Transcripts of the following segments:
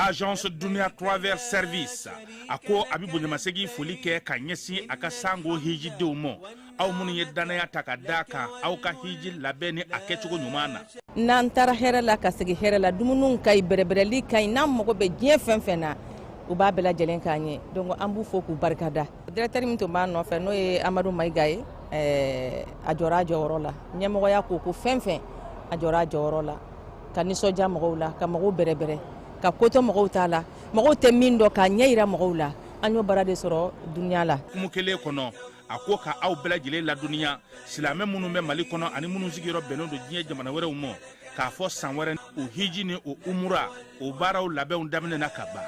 agence Dunia Travel Service ako abibu nyamasegi foli kɛ ka ɲɛsin a ka sango hiji denw ma aw minnu ye danaya ta ka da kan aw ka hiji labɛn ni a kɛcogo ɲuman na. N'an taara hɛrɛ la ka segin hɛrɛ la dumuniw ka ɲi bɛrɛbɛrɛli ka ɲi n'an mago bɛ diɲɛ fɛn fɛn na u b'a bɛɛ lajɛlen k'an ɲɛ donc an b'u fo k'u barikada. Directeur min tun b'a nɔfɛ n'o ye Amadu Mayiga ye a jɔra a jɔyɔrɔ la ɲɛmɔgɔya ko fɛn fɛn a jɔra a jɔyɔrɔ la ka nisɔndiya mɔgɔw la ka mɔgɔw bɛrɛbɛrɛ ka koto mɔgɔw t'a la mɔgɔw tɛ min dɔn k'a ɲɛ yira mɔgɔw la an y'o baara de sɔrɔ duniya la. Kumu kelen kɔnɔ a ko ka aw bɛɛ lajɛlen laduniya silamɛ minnu bɛ Mali kɔnɔ ani minnu sigiyɔrɔ bɛnnen don diɲɛ jamana wɛrɛw ma k'a fɔ san wɛrɛ o hiji ni o umura o baaraw labɛnw daminɛna ka ban.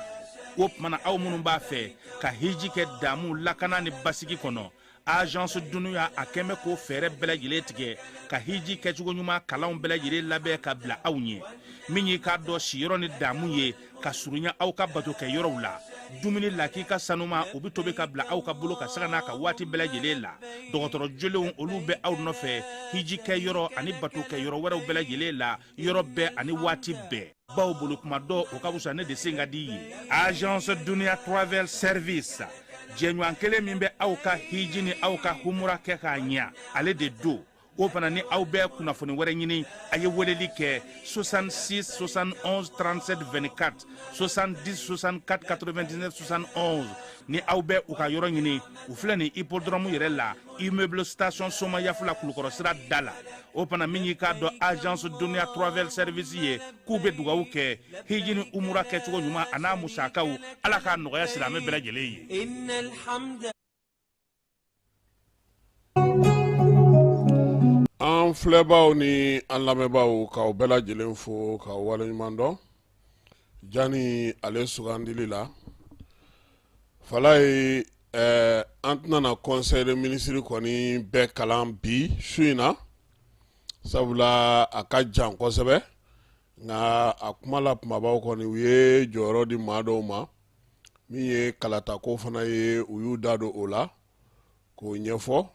O tumana aw minnu b'a fɛ ka hiji kɛ damu lakana ni basigi kɔnɔ agence Dunuya a kɛn bɛ k'o fɛɛrɛ bɛɛ lajɛlen tigɛ ka hiji kɛcogo ɲuman kalanw bɛɛ lajɛlen labɛn ka bila aw ɲɛ min ye k'a dɔn siyɔrɔ ni damu ye ka surunya aw ka bato kɛ yɔrɔw la dumuni lakika sanuma u bɛ tobi ka bila aw ka bolo ka saga n'a ka waati bɛɛ lajɛlen la dɔgɔtɔrɔ jolenw olu bɛ aw nɔfɛ hiji kɛ yɔrɔ ani bato kɛ yɔrɔ wɛrɛw bɛɛ lajɛlen la yɔrɔ bɛɛ ani waati bɛɛ baw bolo kuma dɔ o ka wusa ne de sen ka di ye agence Dunia Travel Service jɛɲɔgɔn kelen min bɛ aw ka hiji ni aw ka humura kɛ k'a ɲɛ ale de do o fana ni aw bɛɛ kunnafoni wɛrɛ ɲini a ye weleli kɛ 66 71 37 24 70 64 99 71 ni aw bɛɛ u ka yɔrɔ ɲini u filɛ ni hippodrome yɛrɛ la immeuble station Soma Yafula Kulukɔrɔ sira da la o fana min y'i k'a dɔn agence Dunia Travel Service ye k'u bɛ dugawu kɛ hiji ni umura kɛcogo ɲuman a n'a musakaw ala k'a nɔgɔya silamɛ bɛɛ lajɛlen ye. An filɛbaw ni an lamɛnbaw k'aw bɛɛ lajɛlen fo k'aw waleɲuman dɔn jani ale sugandili la fala ye an tɛna conseil de ministre kɔni bɛɛ kalan bi su in na sabula a ka jan kosɛbɛ nka a kuma la kumabaw kɔni u ye jɔyɔrɔ di maa dɔw ma min ye kalatako fana ye u y'u da don o la k'o ɲɛfɔ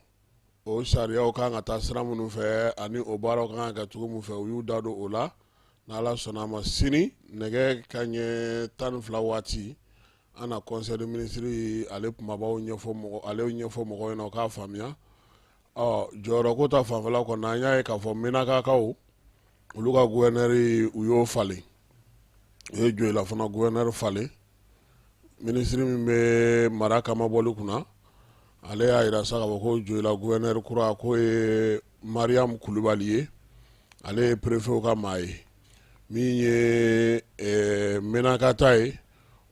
o sariyaw kan ka taa sira minnu fɛ ani o baaraw kan ka kɛ cogo min fɛ u y'u da don o la n'ala sɔnna a ma sini nɛgɛ kaɲɛ 12 waati an na conseil de ministre ale kumabaw ɲɛfɔ mɔgɔw ɲɛna o k'a faamuya jɔyɔrɔ ko ta fanfɛla kɔnɔ an y'a ye k'a fɔ Menakakaw olu ka gouverneur u y'o falen u ye Joyila fana gouverneur falen ministre min bɛ mara kama bɔli kunna ale y'a yira sa k'a fɔ ko Joyila gouverneur kura ko ye Mariam Kulibali ye ale ye préfet ka maa ye min ye Menakata ye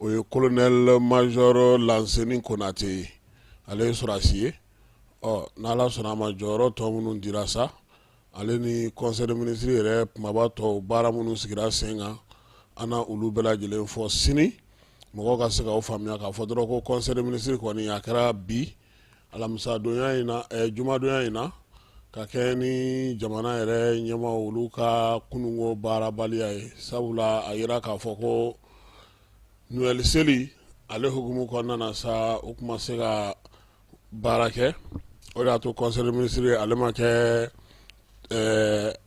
o ye colonel major Lanseni Konate ye ale ye sɔrɔsi ye n'ala sɔnna a ma jɔyɔrɔ tɔ minnu dira sa ale ni conseil de ministre yɛrɛ kumaba tɔw baara minnu sigira sen kan an na olu bɛɛ lajɛlen fɔ sini mɔgɔw ka se k'o faamuya k'a fɔ dɔrɔn ko conseil de ministre kɔni a kɛra bi alamisadonya in na jumadonya in na ka kɛ ni jamana yɛrɛ ɲɛmaw olu ka kununko baarabaliya ye sabula a yira k'a fɔ ko Noël seli ale hukumu kɔnɔna na sa o kuma se ka baara kɛ o de y'a to conseil de ministre ale ma kɛ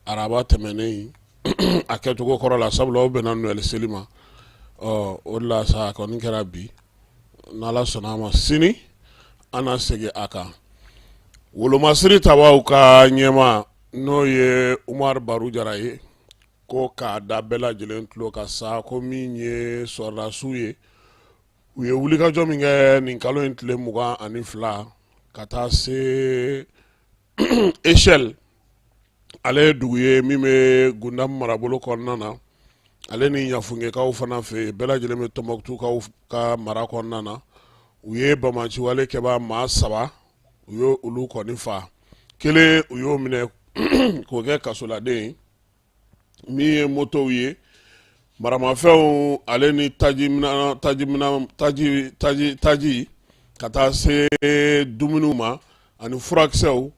araba tɛmɛnen a kɛcogo kɔrɔ la sabula o bɛnna Noël seli ma o de la sa a kɔni kɛra bi n'ala sɔnna a ma sini an na segin a kan wolomasiri tabaw ka ɲɛma n'o ye Umar Baru Jara ye ko k'a da bɛɛ lajɛlen tulo ka sa ko min ye sɔrɔdasiw ye u ye wulikajɔ min kɛ nin kalo in tile 22 ka taa se échelle ale ye dugu ye min bɛ Gundam marabolo kɔnɔna na ale ni Ɲafungekaw fana fɛ bɛɛ lajɛlen bɛ Tɔnbɔkutukaw ka mara kɔnɔna na u ye bamaciwale kɛbaa maa 3 u ye olu kɔni fa kelen u y'o minɛ k'o kɛ kasoladen min ye motow ye maramafɛnw ale ni taji ka taa se dumuniw ma ani furakisɛw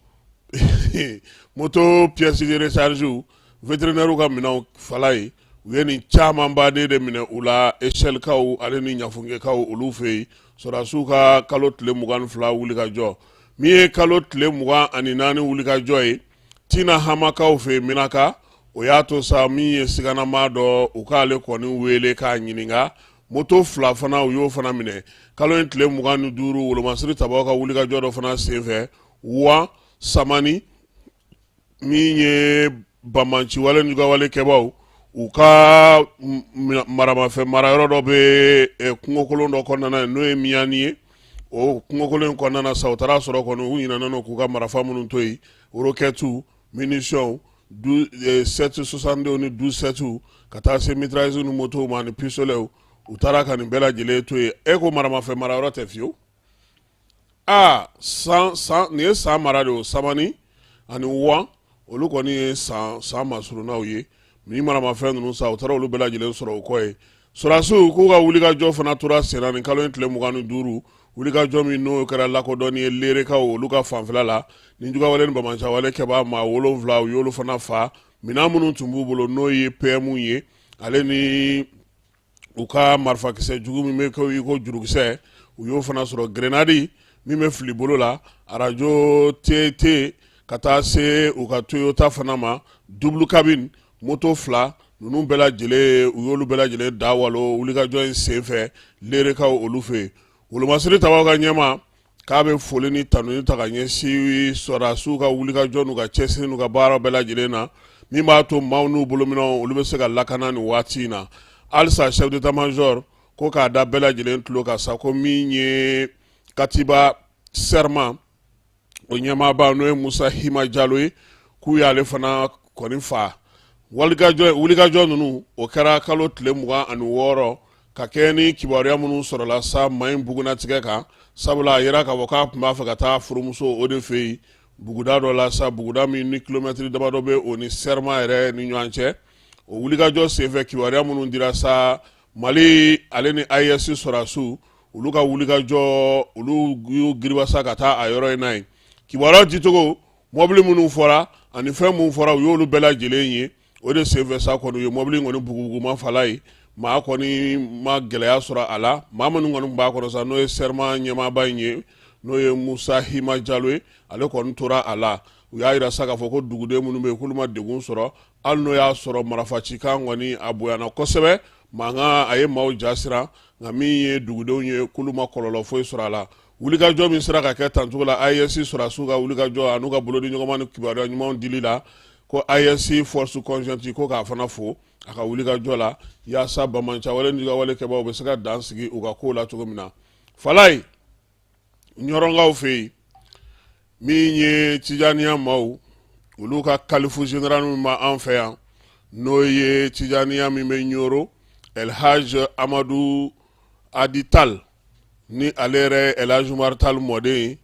moto pièces de recharge vétérinaire ka minɛnw fala ye u ye nin caman baden de minɛ u la échelle kaw ale ni Ɲafungekaw olu fɛ yen sɔrɔdasiw ka kalo tile 22 wulikajɔ min ye kalo tile 24 wulikajɔ ye Tina Hamakaw fɛ Menaka o y'a to sa min ye siganama dɔ u k'ale kɔni wele k'a ɲininka moto fila fana u y'o fana minɛ kalo in tile 25 wolomasiri tabaw ka wulikajɔ dɔ fana senfɛ wa samani min ye bamanciwale n'ugawale kɛbaw u ka maramafɛn marayɔrɔ dɔ bɛ kungokolon dɔ kɔnɔna n'o ye miyani ye o kungokolon in kɔnɔna sa u taara sɔrɔ kɔni u ɲinɛna n'o k'u ka marafa minnu to yen roquettes munitions 762 ni 12 ka taa se mitrailleuse ni moto ma ni pistolet u taara ka nin bɛɛ lajɛlen to yen e ko maramafɛn marayɔrɔ tɛ fiyewu nin ye san mara de o samani ani wa olu kɔni ye san masurunaw ye ni maramafɛn ninnu sa u taara olu bɛɛ lajɛlen sɔrɔ u kɔ ye sɔrɔdasiw k'u ka wulikajɔ fana tora sen na nin kalo in tile 25 wulikajɔ min n'o kɛra lakodɔnni ye leerekaw olu ka fanfɛla la ni jugawale ni bamanciwale kɛbaa maa 7 u y'olu fana fa minɛn minnu tun b'u bolo n'o ye PM ye ale ni u ka marifakisɛ jugu min bɛ kɛ ko jurukisɛ u y'o fana sɔrɔ grenade min bɛ fili bolo la arajo TT ka taa se u ka Toyota fana ma double cabine moto fila ninnu bɛɛ lajɛlen u y'olu bɛɛ lajɛlen da walo wulikajɔ in senfɛ leerekaw olu fɛ wolomasiri tabaw ka ɲɛma k'a bɛ foli ni tanuni ta ka ɲɛsin sɔrɔdasiw ka wulikajɔ n'u ka cɛsiri n'u ka baara bɛɛ lajɛlen na min b'a to maaw n'u bolominɛw olu bɛ se ka lakana nin waati in na halisa chef d'état-major ko k'a da bɛɛ lajɛlen tulo kan sa ko min ye katiba serment o ɲɛmaaba n'o ye Musa Hima Jalo ye k'u y'ale fana kɔni fa wulikajɔ ninnu o kɛra kalo tile 26 ka kɛ ni kibaruya minnu sɔrɔla sa maɲi bugunatigɛ kan sabula a yera k'a fɔ k'a tun b'a fɛ ka taa furumuso o de fɛ yen buguda dɔ la sa buguda min ni kilomɛtiri damadɔ bɛ o ni serment yɛrɛ ni ɲɔgɔn cɛ o wulikajɔ senfɛ kibaruya minnu dira sa Mali ale ni AES sɔrɔdasiw olu ka wulikajɔ olu y'u giribasa ka taa a yɔrɔ in na yen kibaruya dicogo mɔbili minnu fɔra ani fɛn minnu fɔra u y'olu bɛɛ lajɛlen ye o de senfɛ sa kɔni u ye mɔbili kɔni bugubuguma fala ye maa kɔni ma gɛlɛya sɔrɔ a la maa minnu kɔni b'a kɔnɔ sa n'o ye serment ɲɛmaaba in ye n'o ye Musa Hima Jalo ye ale kɔni tora a la u y'a yira sa k'a fɔ ko duguden minnu bɛ yen k'olu ma degun sɔrɔ hali n'o y'a sɔrɔ marafacikan kɔni a bonyana kosɛbɛ mankan a ye maaw jasira nka min ye dugudenw ye k'olu ma kɔlɔlɔ foyi sɔrɔ a la wulikajɔ min sera ka kɛ tancogo la AES sɔrɔdasiw ka wulikajɔ a n'u ka bolodi ɲɔgɔnma ni kibaruya ɲumanw dili la ko AES force conjointe ko k'a fana fo a ka wulikajɔ la yaasa bamanciwale ni jugawale kɛbaw bɛ se ka dan sigi u ka kow la cogo min na falaye ɲɔrɔnkaw fɛ yen min ye tijaniya maaw olu ka kalifu général min b'an fɛ yan n'o ye tijaniya min bɛ ɲoro El Haj Amadu Adital ni ale yɛrɛ El Haj Umar Tal mɔden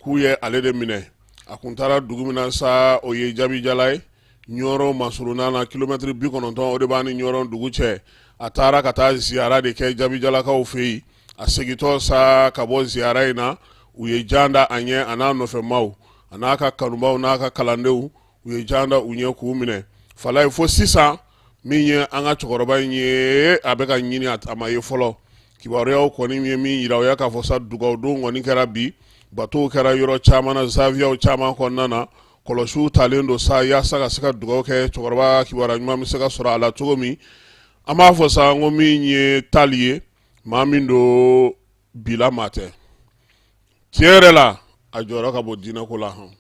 k'u ye ale de minɛ a kun taara dugu min na sa o ye Jabijala ye ɲɔrɔ masuruna na kilomɛtiri 90 o de b'a ni ɲɔrɔ dugu cɛ a taara ka taa ziyara de kɛ Jabijalakaw fɛ yen a segitɔ sa ka bɔ ziyara in na u ye jan da a ɲɛ a n'a nɔfɛmaw a n'a ka kanubaw n'a ka kalandenw u ye jan da u ɲɛ k'u minɛ falaye fo sisan min ye an ka cɛkɔrɔba in ye a bɛ ka ɲini a ma ye fɔlɔ kibaruyaw kɔni ye min yira o ya k'a fɔ sa dugawudenw kɔni kɛra bi batow kɛra yɔrɔ caman na zaviyaw caman kɔnɔna na kɔlɔsiw talen don sa yaasa ka se ka dugawu kɛ cɛkɔrɔba kibaruya ɲuman bɛ se ka sɔrɔ a la cogo min an b'a fɔ sa n ko min ye tali ye maa min don bila maa tɛ tiɲɛ yɛrɛ la a jɔyɔrɔ ka bɔ diinɛko la hɔn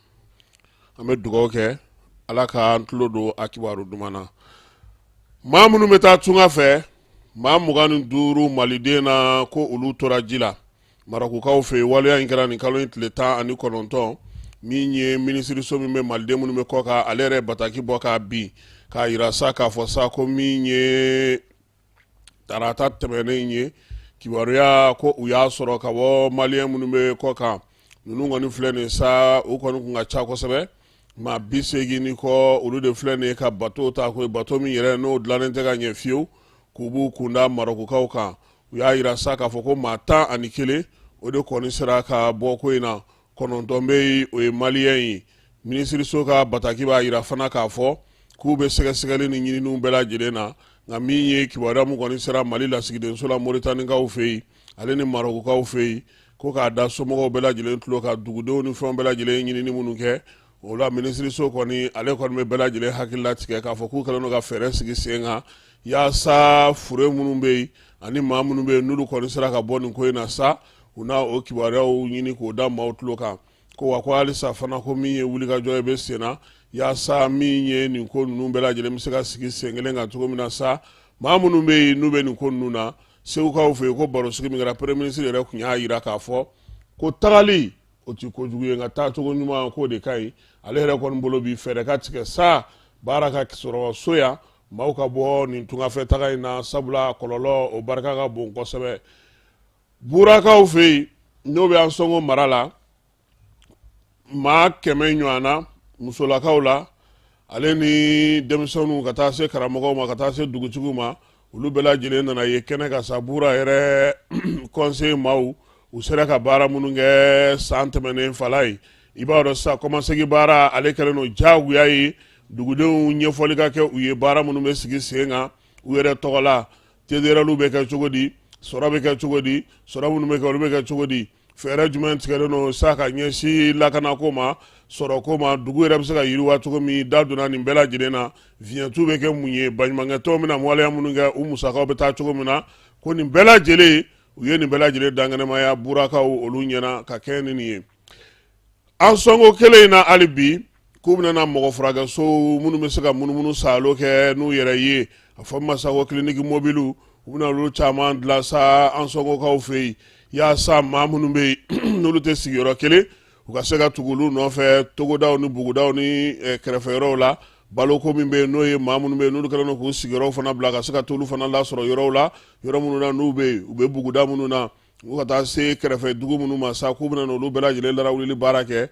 an bɛ dugawu kɛ ala k'an tulo don a kibaru duman na maa minnu bɛ taa tunga fɛ maa 25 maliden na ko olu tora ji la marakukaw fɛ waleya in kɛra nin kalo in tile 19 min ye minisiriso min bɛ maliden minnu bɛ kɔ kan ale yɛrɛ bataki bɔ k'a bin k'a yira sa k'a fɔ sa ko min ye tarata tɛmɛnen ye kibaruya ko u y'a sɔrɔ ka bɔ maliyɛn minnu bɛ kɔ kan ninnu kɔni filɛ nin sa u kɔni kun ka ca kosɛbɛ maa 80 ni kɔ olu de filɛ nin ka bato ta ko bato min yɛrɛ n'o dilannen tɛ ka ɲɛ fiyewu k'u b'u kunda marokukaw kan u y'a yira sa k'a fɔ ko maa 11 o de kɔni sera ka bɔ ko in na 9 bɛ yen o ye maliyɛn ye minisiriso ka bataki b'a yira fana k'a fɔ k'u bɛ sɛgɛsɛgɛli ni ɲininiw bɛɛ lajɛlen na nka min ye kibaruya min kɔni sera mali lasigidenso la moritanikaw fɛ yen ale ni marokukaw fɛ yen ko k'a da somɔgɔw bɛɛ lajɛlen tulo ka dugudenw ni fɛnw bɛɛ lajɛlen ɲinini minnu kɛ o la minisiriso kɔni ale kɔni bɛ bɛɛ lajɛlen hakili latigɛ k'a fɔ k'u kɛlen don ka fɛɛrɛ sigi sen kan yaasa fure minnu bɛ yen ani maa minnu bɛ n'olu kɔni sera ka bɔ nin ko in na sa u n'a o kibaruyaw ɲini k'o da maaw tulo kan ko wa ko halisa fana ko min ye wulikajɔ ye bɛ sen na yaasa min ye nin ko ninnu bɛɛ lajɛlen bɛ se ka sigi sen kelen kan cogo min na sa maa minnu bɛ yen n'u bɛ nin ko ninnu na segukaw fɛ yen ko baro sigi min kɛra premier ministre yɛrɛ tun y'a jira k'a fɔ ko tagali o ti kojugu ye nka taa cogo ɲuman k'o de ka ɲi ale yɛrɛ kɔni bolo bi fɛɛrɛ ka tigɛ sa baara ka sɔrɔ so yan maaw ka bɔ nin tungafɛ taga in na sabula kɔlɔlɔ o barika ka bon kosɛbɛ burakaw fɛ yen n'o bɛ an sɔngo mara la maa 100 ɲɔgɔnna musolakaw la ale ni denmisɛnninw ka taa se karamɔgɔw ma ka taa se dugutigiw ma olu bɛɛ lajɛlen nana ye kɛnɛ ka sa bura yɛrɛ conseil maaw u sera ka baara minnu kɛ san tɛmɛnen fala ye i b'a dɔn sisan kɔmasegi baara ale kɛlen don diyagoya ye dugudenw ɲɛfɔli ka kɛ u ye baara minnu bɛ sigi sen kan u yɛrɛ tɔgɔ la TDRL bɛ kɛ cogo di sɔrɔ bɛ kɛ cogo di sɔrɔ minnu bɛ kɛ olu bɛ kɛ cogo di fɛɛrɛ jumɛn tigɛlen don sa ka ɲɛsin lakanako ma sɔrɔko ma dugu yɛrɛ bɛ se ka yiriwa cogo min da donna nin bɛɛ lajɛlen na fiɲɛtu bɛ kɛ mun ye baɲumankɛtɔnw bɛna waleya minnu kɛ u musakaw bɛ taa cogo min na ko nin bɛɛ lajɛlen u ye nin bɛɛ lajɛlen dankɛnɛmaya burakaw olu ɲɛna ka kɛ ni nin ye an sɔngo kelen in na hali bi k'u bɛna mɔgɔ furakɛso minnu bɛ se ka munumunu salo kɛ n'u yɛrɛ ye a fɔ masako kiliniki mobiliw u bɛna olu caman dilan sa an sɔngokaw fɛ yen yaasa maa minnu bɛ yen n'olu tɛ sigiyɔrɔ kelen u ka se ka tugu olu nɔfɛ togodaw ni bugudaw ni kɛrɛfɛ yɔrɔw la baloko min bɛ yen n'o ye maa minnu bɛ yen n'olu kɛlen don k'u sigiyɔrɔw fana bila ka se ka t'olu fana lasɔrɔ yɔrɔw la yɔrɔ minnu na n'u bɛ yen u bɛ buguda minnu na u ka taa se kɛrɛfɛ dugu minnu ma sa k'u bɛna n'olu bɛɛ lajɛlen larawulili baara kɛ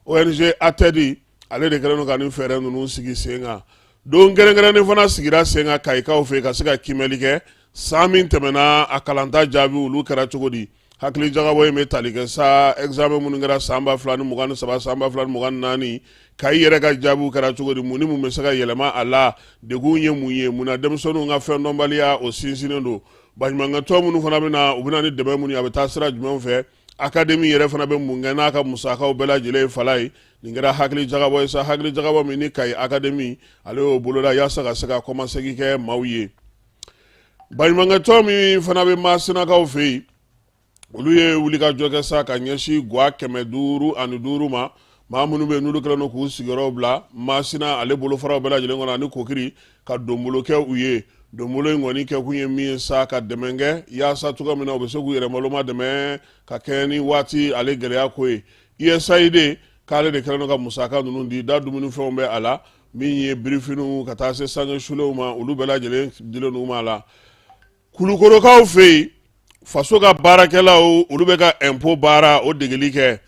ONG ATED ale de kɛlen don ka nin fɛɛrɛ ninnu sigi sen kan don kɛrɛnkɛrɛnnen fana sigira sen kan kayikaw fɛ ka se ka kimɛli kɛ san min tɛmɛna a kalanta jaabi olu kɛra cogo di hakili jagabɔ in bɛ tali kɛ sa examen minnu kɛra san 2023 san 2024 kayi yɛrɛ ka jaabiw kɛra cogo di mun ni mun bɛ se ka yɛlɛma a la degun ye mun ye mun na denmisɛnninw ka fɛn dɔnbaliya o sinsinnen don baɲumankɛtɔn minnu fana bɛna u bɛna ni dɛmɛ minnu ye a bɛ taa sira jumɛn fɛ académie yɛrɛ fana bɛ mun kɛ n'a ka musakaw bɛɛ lajɛlen ye fala ye nin kɛra hakili jagabɔ ye sa hakili jagabɔ min ni kayi académie ale y'o boloda yaasa ka se ka kɔmasegi kɛ maaw ye baɲumankɛtɔn min fana bɛ Masinakaw fɛ yen olu ye wulikajɔ kɛ sa ka ɲɛsin guwa 555 ma maa minnu bɛ yen n'olu kɛlen don k'u sigiyɔrɔw bila Masina ale bolofaraw bɛɛ lajɛlen kɔnɔ ani Kokiri ka donbolo kɛ u ye donbolo in kɔni kɛ kun ye min ye sa ka dɛmɛ kɛ yaasa cogoya min na u bɛ se k'u yɛrɛ maloma dɛmɛ ka kɛ ni waati ale gɛlɛya ko ye USAID k'ale de kɛlen don ka musaka ninnu di da dumunifɛnw bɛ a la min ye birifiniw ka taa se sange sulew ma olu bɛɛ lajɛlen dilen n'u ma a la Kulukorokaw fɛ yen faso ka baarakɛlaw olu bɛ ka impôt baara o degeli kɛ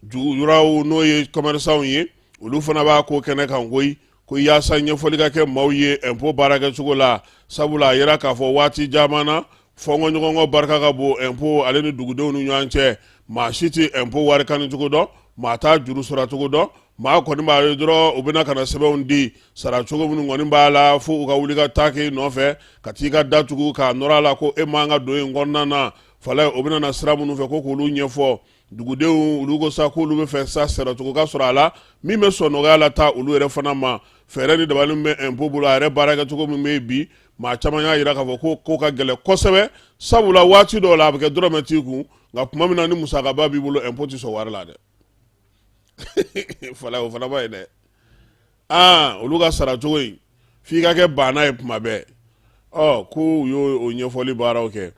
juguyɔrɔw n'o ye commerçants ye olu fana b'a ko kɛnɛ kan koyi ko yaasa ɲɛfɔli ka kɛ maaw ye impôt baarakɛcogo la sabula a yera k'a fɔ waati caman na fɔnkɔɲɔgɔnkɔ barika ka bon impôt ale ni dugudenw ni ɲɔgɔn cɛ maa si tɛ impôt wari kani cogo dɔn maa t'a juru sara cogo dɔn maa kɔni b'a ye dɔrɔn u bɛna ka na sɛbɛnw di sara cogo minnu kɔni b'a la fo u ka wuli ka taa kɛ i nɔfɛ ka t'i ka datugu k'a nɔrɔ a la ko e man ka don in kɔnɔna na fala o bɛna na sira minnu fɛ ko k'olu ɲɛfɔ dugudenw olu ko sa k'olu bɛ fɛ sa sara cogo ka sɔrɔ a la min bɛ sɔn nɔgɔya la taa olu yɛrɛ fana ma fɛɛrɛ ni dabali min bɛ impôt bolo a yɛrɛ baara kɛ cogo min bɛ yen bi maa caman y'a jira k'a fɔ ko ka gɛlɛn kosɛbɛ sabula waati dɔw la a bɛ kɛ dɔrɔmɛ t'i kun nka tuma min na ni musakaba b'i bolo impôt tɛ sɔn wari la dɛ fala o fana ba ye dɛ olu ka sara cogo in f'i ka kɛ banna ye tuma bɛɛ ko u y'o ɲɛfɔli baaraw kɛ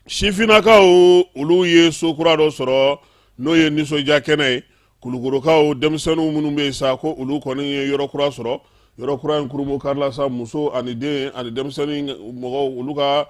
sifinnakaw olu ye so kura dɔ sɔrɔ n'o ye nisɔndiya kɛnɛ ye Kulukorokaw denmisɛnninw minnu bɛ yen sa ko olu kɔni ye yɔrɔ kura sɔrɔ yɔrɔ kura in kurubo karila sa muso ani den ani denmisɛnnin mɔgɔw olu ka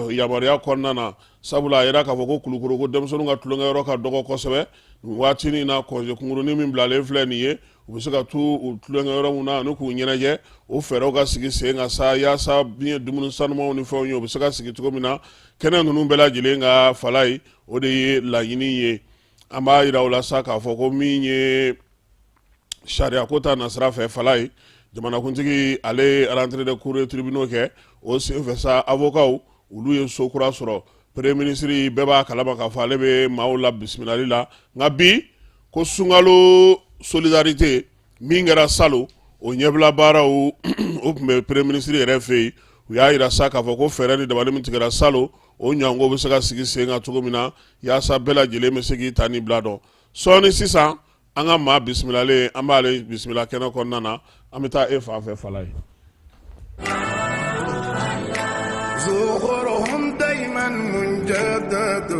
yamaruya kɔnɔna na sabula a yera k'a fɔ ko Kulukoro ko denmisɛnninw ka tulonkɛyɔrɔ ka dɔgɔ kosɛbɛ waati na kɔnje kunkurunin min bilalen filɛ nin ye u bɛ se ka t'u tulonkɛyɔrɔ min na ani k'u ɲɛnajɛ o fɛɛrɛw ka sigi sen kan sa yaasa bin ye dumuni sanumanw ni fɛnw ye u bɛ se ka sigi cogo min na kɛnɛ ninnu bɛɛ lajɛlen ka fala ye o de ye laɲini ye an b'a yira u la sa k'a fɔ ko min ye sariya ko ta nasira fɛ fala ye jamanakuntigi ale ye rentrée de cour et tribunaux kɛ o senfɛ sa avocat olu ye so kura sɔrɔ premier ministre bɛɛ b'a kalama k'a fɔ ale bɛ maaw la bisimilali la nka bi ko sunkalo solidarité min kɛra salon o ɲɛbila baaraw o tun bɛ premier ministre yɛrɛ fɛ yen u y'a yira sa k'a fɔ ko fɛɛrɛ ni dabali min tigɛra salon o ɲɔgɔnko bɛ se ka sigi sen kan cogo min na yaasa bɛɛ lajɛlen bɛ se k'i ta ni bila dɔn sɔɔni sisan an ka maa bisimilalen an b'ale bisimila kɛnɛ kɔnɔna na an bɛ taa e fan fɛ Fala ye. زخرهم دايما منجدد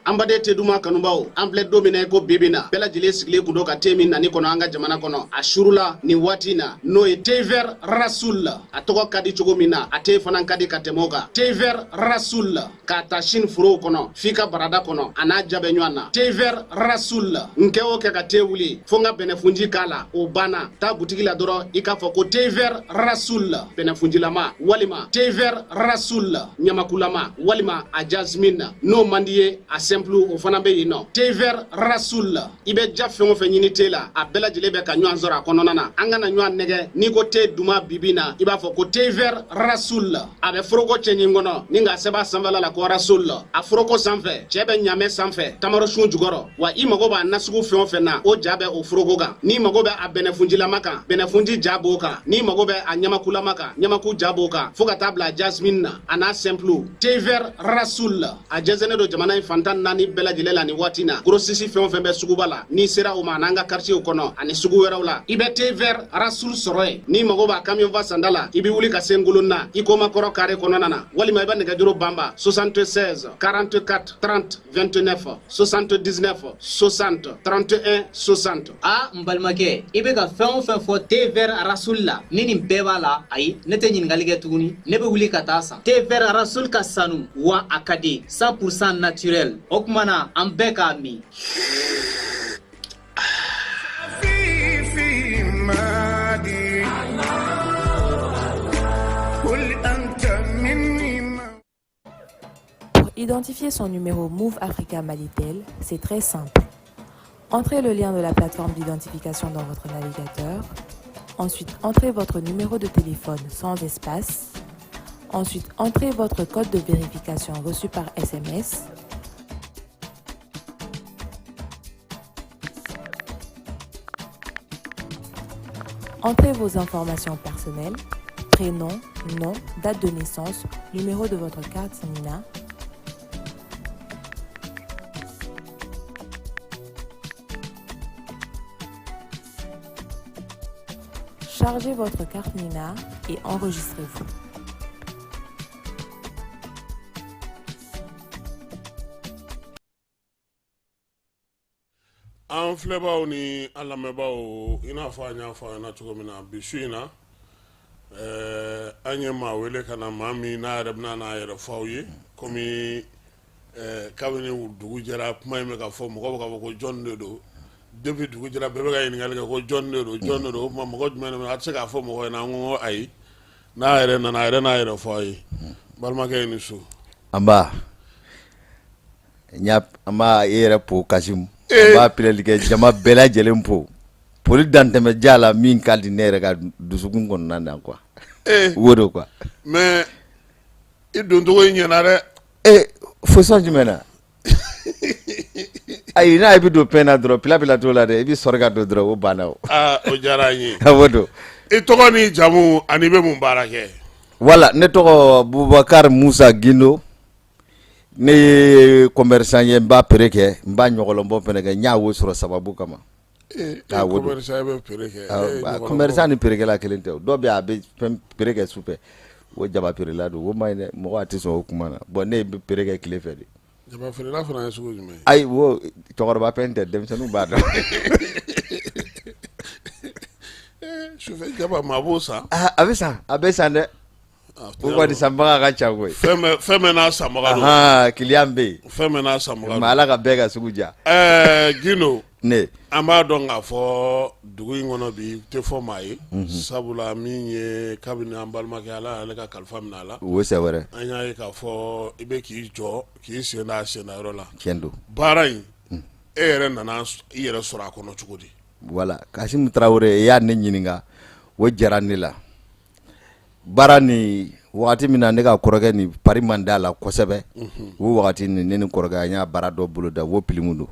Ambade te duma kanubaw ample domine ko bibina bela jile sigle kudo ka temi nani kono anga jamana kono ashurula ni watina no e tever rasul atoko kadi chogo mina ate fanan kadi katemoga tever rasul ka tashin furo kono fika barada kono ana jabe nywana tever rasul nkeo ke ka tewuli fonga benefunji kala o bana ta butiki la doro ikafo ko tever rasul benefunji lama walima tever rasul nyamakulama walima a jasmine no mandiye a o fana be yino tever rasul ibe jafengo fe nyini tela a bela jile be ka nyu anzora konona na anga na nyu nege ni ko te duma bibina iba fo ko tever rasul abe froko chenyi ngono ninga seba samvala la ko rasul a froko sanfe chebe nyame sanfe tamaro shun jugoro wa imago ba nasugu fe fe na o jabe o froko ga ni mago be a benefunjila maka benefunji jabo ka ni mago be a nyama kula maka nyama ku jabo ka foka tabla jasmine na ana simple tever rasul a jezene do jamana infantan ni bela jilela ni watina grossisi fɛn fɛn bɛ suguba la ni sera o ma n'anga quartier kɔnɔ ani sugu wɛrɛw la i bɛ tever rasul sɔrɔ ni mago b'a camion va sandala i bɛ wuli ka se ngolon na i ko ma kɔrɔ kare kɔnɔna na walima i bɛ nɛgɛjuru bamba 76 44 30 29 79 60 31 60 a mbalimakɛ i bɛ ka fɛn o fɛn fɔ tever rasul la ni nin bɛɛ b'a la ayi ne tɛ ɲininkali kɛ tuguni ne bɛ wuli ka taa san tever rasul ka sanu wa a ka di 100% naturel o kumana an bɛɛ k'a min. Pour identifier son numéro Move Africa Malitel, c'est très simple. Entrez le lien de la plateforme d'identification dans votre navigateur. Ensuite, entrez votre numéro de téléphone sans espace. Ensuite, entrez votre code de vérification reçu par SMS. Entrez vos informations personnelles, prénom, nom, date de naissance, numéro de votre carte NINA. Chargez votre carte NINA et enregistrez-vous. An filɛbaw ni an lamɛnbaw i n'a fɔ an y'a fɔ an ɲɛna cogo min na bi su in na an ye maa wele ka na maa min n'a yɛrɛ bɛna n'a yɛrɛ fɔ aw ye komi kabini dugu jɛra kuma in bɛ ka fɔ mɔgɔw bɛ ka fɔ ko jɔn de don depuis dugu jɛra bɛɛ bɛ ka ɲininkali kɛ ko jɔn de don jɔn de don o tuma mɔgɔ jumɛn de don a tɛ se k'a fɔ mɔgɔ ɲɛna an ko ayi n'a yɛrɛ nana a yɛrɛ n'a yɛrɛ fɔ aw ye balimakɛ ye ni su. An b'a e yɛrɛ po Kasimu. An b'a pilɛli kɛ jama bɛɛ lajɛlen po poli dantɛmɛ ja la min ka di ne yɛrɛ ka dusukun kɔnɔna na quoi. O de quoi. Mais i doncogo in ɲɛna dɛ. Fosɔn jumɛn na. Ayi n'a ye bi don pɛn na dɔrɔn pila t'o la dɛ i bɛ sɔrɔ ka don dɔrɔn o banna o. O diyara n ye. O don. I tɔgɔ ni jamu ani i bɛ mun baara kɛ. Voilà ne tɔgɔ Bubakar Musa Gindo. Ne ye commerçant ye n b'a pere kɛ n b'a ɲɔgɔlɔnbɔ fɛnɛ kɛ n y'a wo sɔrɔ sababu kama. Commerçant bɛ pere kɛ. Commerçant ni perekɛla kelen tɛ dɔw bɛ a bɛ fɛn pere kɛ sufɛ o jaba perela don o ma ɲi dɛ mɔgɔ a tɛ sɔn o kuma na bon ne bɛ pere kɛ tile fɛ de. Jaba feerela fana ye sugu jumɛn ye. Ayi o cɛkɔrɔba fɛn tɛ denmisɛnninw b'a dɔn. Sufɛ jaba maa b'o san. A bɛ san dɛ. O kɔni sanbaga ka ca koyi. Fɛn bɛɛ n'a sanbaga don. Client bɛ yen. Fɛn bɛɛ n'a sanbaga don. Mais Ala ka bɛɛ ka sugu ja. Gindo. Ne. An b'a dɔn k'a fɔ dugu in kɔnɔ bi tɛ fɔ maa ye. Sabula min ye kabini an balimakɛ Ala y'ale ka kalifa minɛ a la. O c'est vrai. An y'a ye k'a fɔ i bɛ k'i jɔ k'i sen da a sennayɔrɔ la. Tiɲɛ don. Baara in e yɛrɛ nana i yɛrɛ sɔrɔ a kɔnɔ cogo di. Voilà Kasimu Tarawele i y'a ne ɲininka o diyara ne la. Baara ni wagati min na ne ka kɔrɔkɛ ni pari man d'a la kosɛbɛ o wagati ni ne ni kɔrɔkɛ an y'a baara dɔ bolo da o pilimu don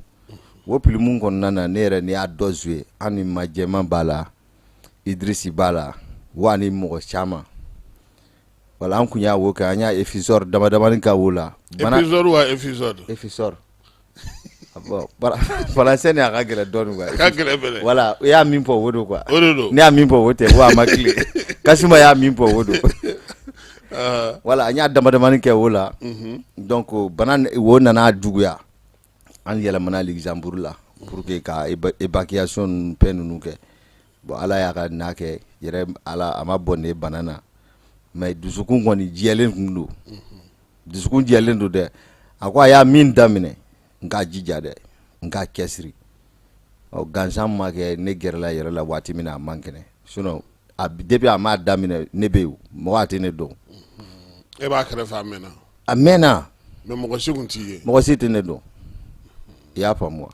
wo pilimu kɔnɔna na ne yɛrɛ ni y'a dɔ jouer ani Majɛma b'a la Idrisi b'a la wa ni mɔgɔ caman wala an kun y'a wo kɛ an y'a épisode damadamanin ka wo la épisode wa épisode bon français ni a ka gɛlɛn dɔɔnin quoi ka gɛlɛn bɛlɛ voilà o y'a min fɔ o do quoi o de do ne y'a min fɔ o tɛ wa a ma kile Kasuma y'a min fɔ o do voilà an y'a damadamanin kɛ o la donc bana wo nana juguya an yɛlɛmana Luxembourg la pour que ka évacuation pɛn ninnu kɛ bon ala y'a ka na kɛ yɛrɛ ala a ma bɔ ne bana na mais dusukun kɔni jɛlen kun do dusukun jɛlen do dɛ a ko a y'a min daminɛ n k'a jija dɛ n k'a cɛsiri gansan ma kɛ ne gɛrɛla yɛrɛ la waati min na a man kɛnɛ sinon depuis a m'a daminɛ ne bɛ yen mɔgɔ a tɛ ne dɔn e b'a kɛrɛfɛ a mɛnna mais mɔgɔ si kun t'i ye mɔgɔ si tɛ ne dɔn i y'a faamu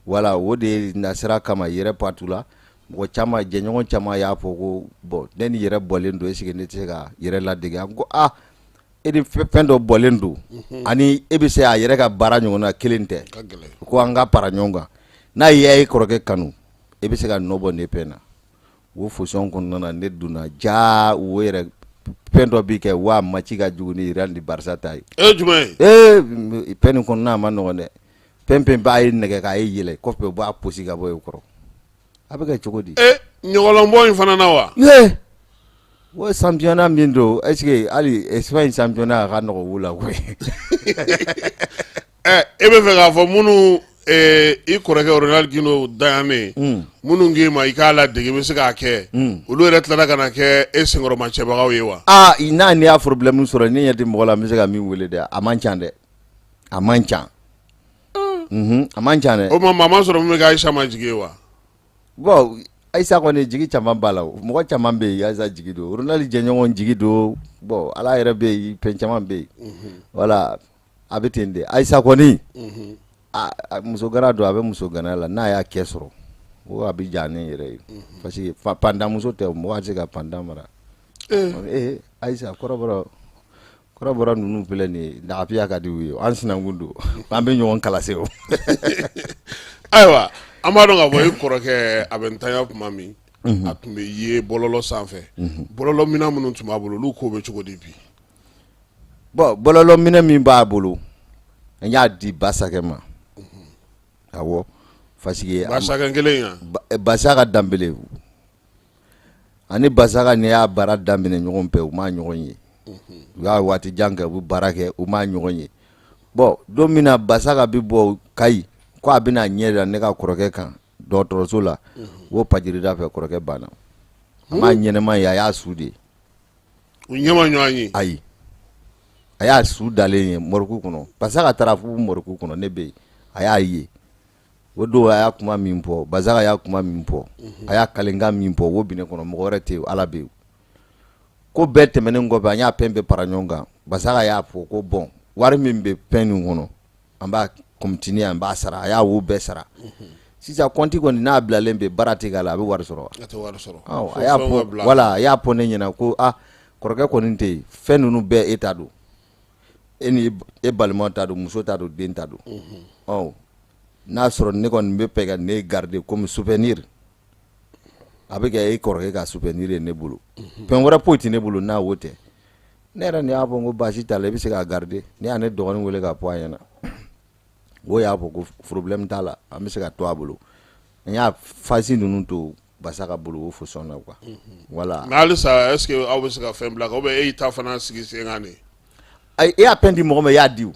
voilà o de nasira kama yɛrɛ patu la mɔgɔ caman jɛɲɔgɔn caman y'a fɔ ko bon ne ni yɛrɛ bɔlen don est-ce que ne tɛ se ka yɛrɛ ladege an ko e ni fɛn dɔ bɔlen don ani e bɛ se a yɛrɛ ka baara ɲɔgɔn na kelen tɛ ko an ka para ɲɔgɔn kan n'a y'a ye kɔrɔkɛ kanu e bɛ se ka nɔ bɔ ne pɛn na o fusion kɔnɔna na ne donna ja o yɛrɛ pɛn dɔ bi kɛ wa match ka jugu ni Real ni Barça ta ye jumɛn pɛn nin kɔnɔna a ma nɔgɔn dɛ pɛn b'a ye nɛgɛ k'a ye yɛlɛ kɔfɛ u b'a posi ka bɔ e kɔrɔ a bɛ kɛ cogo di ɲɔgɔlɔnbɔ in fana na wa o championnat min do est-ce que hali Espagne championnat a ka nɔgɔ u la koyi e bɛ fɛ k'a fɔ minnu i kɔrɔkɛ Ronaldinho dayane minnu k'i ma i k'a ladege i bɛ se k'a kɛ olu yɛrɛ tilara ka na kɛ e senkɔrɔma cɛbagaw ye wa n'a ni y'a problème sɔrɔ ni ɲɛ tɛ mɔgɔ la n bɛ se ka min wele dɛ a man ca dɛ a man ca a man ca dɛ o ma maa ma sɔrɔ min bɛ kɛ Aïssa ma jigi ye wa bon Aïssa kɔni jigi caman b'a la mɔgɔ caman bɛ yen Aïssa jigi do Ronaldo jɛɲɔgɔn jigi do bon ala yɛrɛ bɛ yen fɛn caman bɛ yen voilà a bɛ ten de Aïssa kɔni muso gara do a bɛ muso gana la n'a y'a kɛ sɔrɔ o a bɛ ja ne yɛrɛ ye parce que pandan muso tɛ mɔgɔ tɛ se ka pandan mara Aïssa kɔrɔbɔrɔ ninnu filɛ nin ye lafiya ka di u ye an sinankun do an bɛ ɲɔgɔn kalase o ayiwa an b'a dɔn k'a fɔ i kɔrɔkɛ a bɛ ntanya tuma min a tun bɛ ye bɔlɔlɔ sanfɛ bɔlɔlɔ minɛn minnu tun b'a bolo olu ko bɛ cogo di bi bon bɔlɔlɔ minɛn min b'a bolo n y'a di Basakɛ ma awɔ parce que Basakɛ kelen yan Basaka Dambele ani Basaka ni y'a baara daminɛ ɲɔgɔn fɛ u m'a ɲɔgɔn ye u y'a waati jan kɛ u bɛ baara kɛ u m'a ɲɔgɔn ye bon don min na Basaka bɛ bɔ Kayi ko a bɛna ɲɛ da ne ka kɔrɔkɛ kan dɔgɔtɔrɔso la o pajirida fɛ kɔrɔkɛ banna a m'a ɲɛnɛma ye a y'a su de u ɲɛ ma ɲɔgɔn ye ayi a y'a su dalen ye mɔriku kɔnɔ Basaka taara fu mɔriku kɔnɔ ne bɛ yen a y'a ye o don a y'a kuma min fɔ Basaka y'a kuma min fɔ a y'a kalenkan min fɔ o binɛ kɔnɔ mɔgɔ wɛrɛ tɛ yen ala bɛ yen ko bɛɛ tɛmɛnen kɔfɛ an y'a pɛn bɛɛ para ɲɔgɔn kan Basaka y'a fɔ ko bɔn wari min bɛ pɛn nin kɔnɔ an b'a continuer an b'a sara a y'a wo bɛɛ sara sisan compte kɔni n'a bilalen bɛ baara tɛ k'a la a bɛ wari sɔrɔ a tɛ wari sɔrɔ a y'a fɔ voilà a y'a fɔ ne ɲɛna ko kɔrɔkɛ kɔni tɛ yen fɛn ninnu bɛɛ e ta don e ni e balimaw ta don muso ta don den ta don n'a sɔrɔ ne kɔni bɛ fɛ ka ne garder comme souvenir a bɛ kɛ e kɔrɔkɛ ka souvenir ye ne bolo fɛn wɛrɛ foyi tɛ ne bolo n'a o tɛ ne yɛrɛ ni y'a fɔ n ko baasi t'a la i bɛ se k'a garder ne y'a ne dɔgɔnin wele k'a fɔ a ɲɛna o y'a fɔ ko problème t'a la an bɛ se ka to a bolo n y'a phase ninnu to Basaka bolo o fusion na quoi voilà mais halisa est ce que aw bɛ se ka fɛn bila kan ou bien e y'i ta fana sigi sen kan de e y'a pɛn di mɔgɔ ma i y'a di o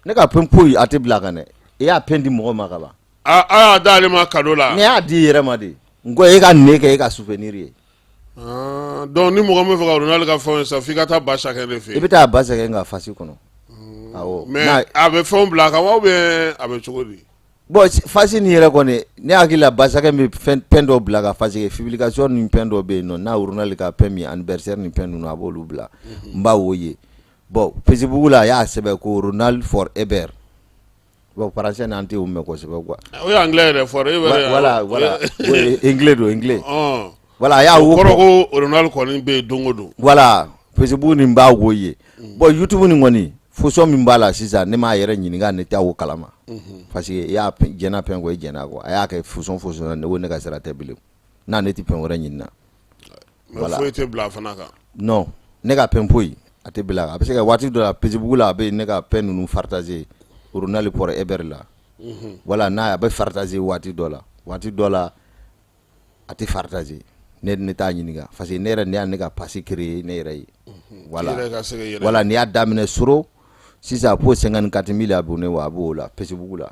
ne ka pɛn foyi a tɛ bila kan dɛ e y'a pɛn di mɔgɔ ma ka ban a y'a d'ale ma cadeau la ne y'a di yɛrɛ ma de n ko e ka ne kɛ e ka souvenir ye donc ni mɔgɔ min fɛ ka Ronaldo ka fɛnw san f'i ka taa Basakɛ de fɛ yen i bɛ taa Basakɛ ka face kɔnɔ awɔ mais a bɛ fɛnw bila kan wa ou bien a bɛ cogo di bon face nin yɛrɛ kɔni ne hakili la Basakɛ bɛ pɛn dɔ bila ka face kɛ publication ni pɛn dɔ bɛ yen nɔ n'a Ronaldo ka pɛn min anniversaire ni pɛn ninnu a b'olu bila n b'a o ye bon Facebook la a y'a sɛbɛn ko Ronaldo forever bon français n'an tɛ o mɛn kosɛbɛ quoi o ye anglais yɛrɛ forever voilà anglais do anglais voilà a y'a wo kɔrɔ ko Ronaldo kɔni bɛ yen don o don voilà Facebook nin b'a wo ye bon YouTube nin kɔni fuso min b'a la sisan ne m'a yɛrɛ ɲininka ne tɛ o kalama parce que i y'a jɛna pɛn ko i jɛna quoi a y'a kɛ fuso na ne ko ne ka sira tɛ bilen n'a ne tɛ pɛn wɛrɛ ɲinina mais foyi tɛ bila a fana kan non ne ka pɛn poyi a tɛ bila a bɛ se ka waati dɔ la Facebook la a bɛ ne ka pɛn ninnu partager Ronald pour Eber la voilà n'a a bɛ partager waati dɔ la a tɛ partager ne t'a ɲininka parce que ne yɛrɛ ne y'a ne ka pasi créer ne yɛrɛ ye voilà ni y'a daminɛ soro sisan po 54 000 abonnés wa a b'o la Facebook la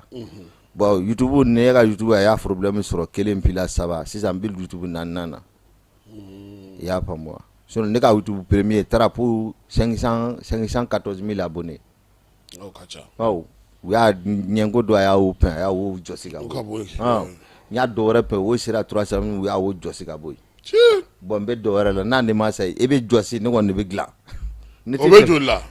bon YouTube ne ka YouTube a y'a problème sɔrɔ 1 pila 3 sisan n bɛ YouTube 4 na i y'a faamu wa sinon ne ka YouTube premier taara pour 514 000 abonnés u y'a ɲɛnko dɔ a y'a open a y'a o jɔsi ka bɔ n y'a dɔ wɛrɛ pɛn o sera 300 000 u y'a o jɔsi ka bɔ yen bon n bɛ dɔ wɛrɛ la n'a ne ma sa i bɛ jɔsi ne kɔni ne bɛ dilan o bɛ joli la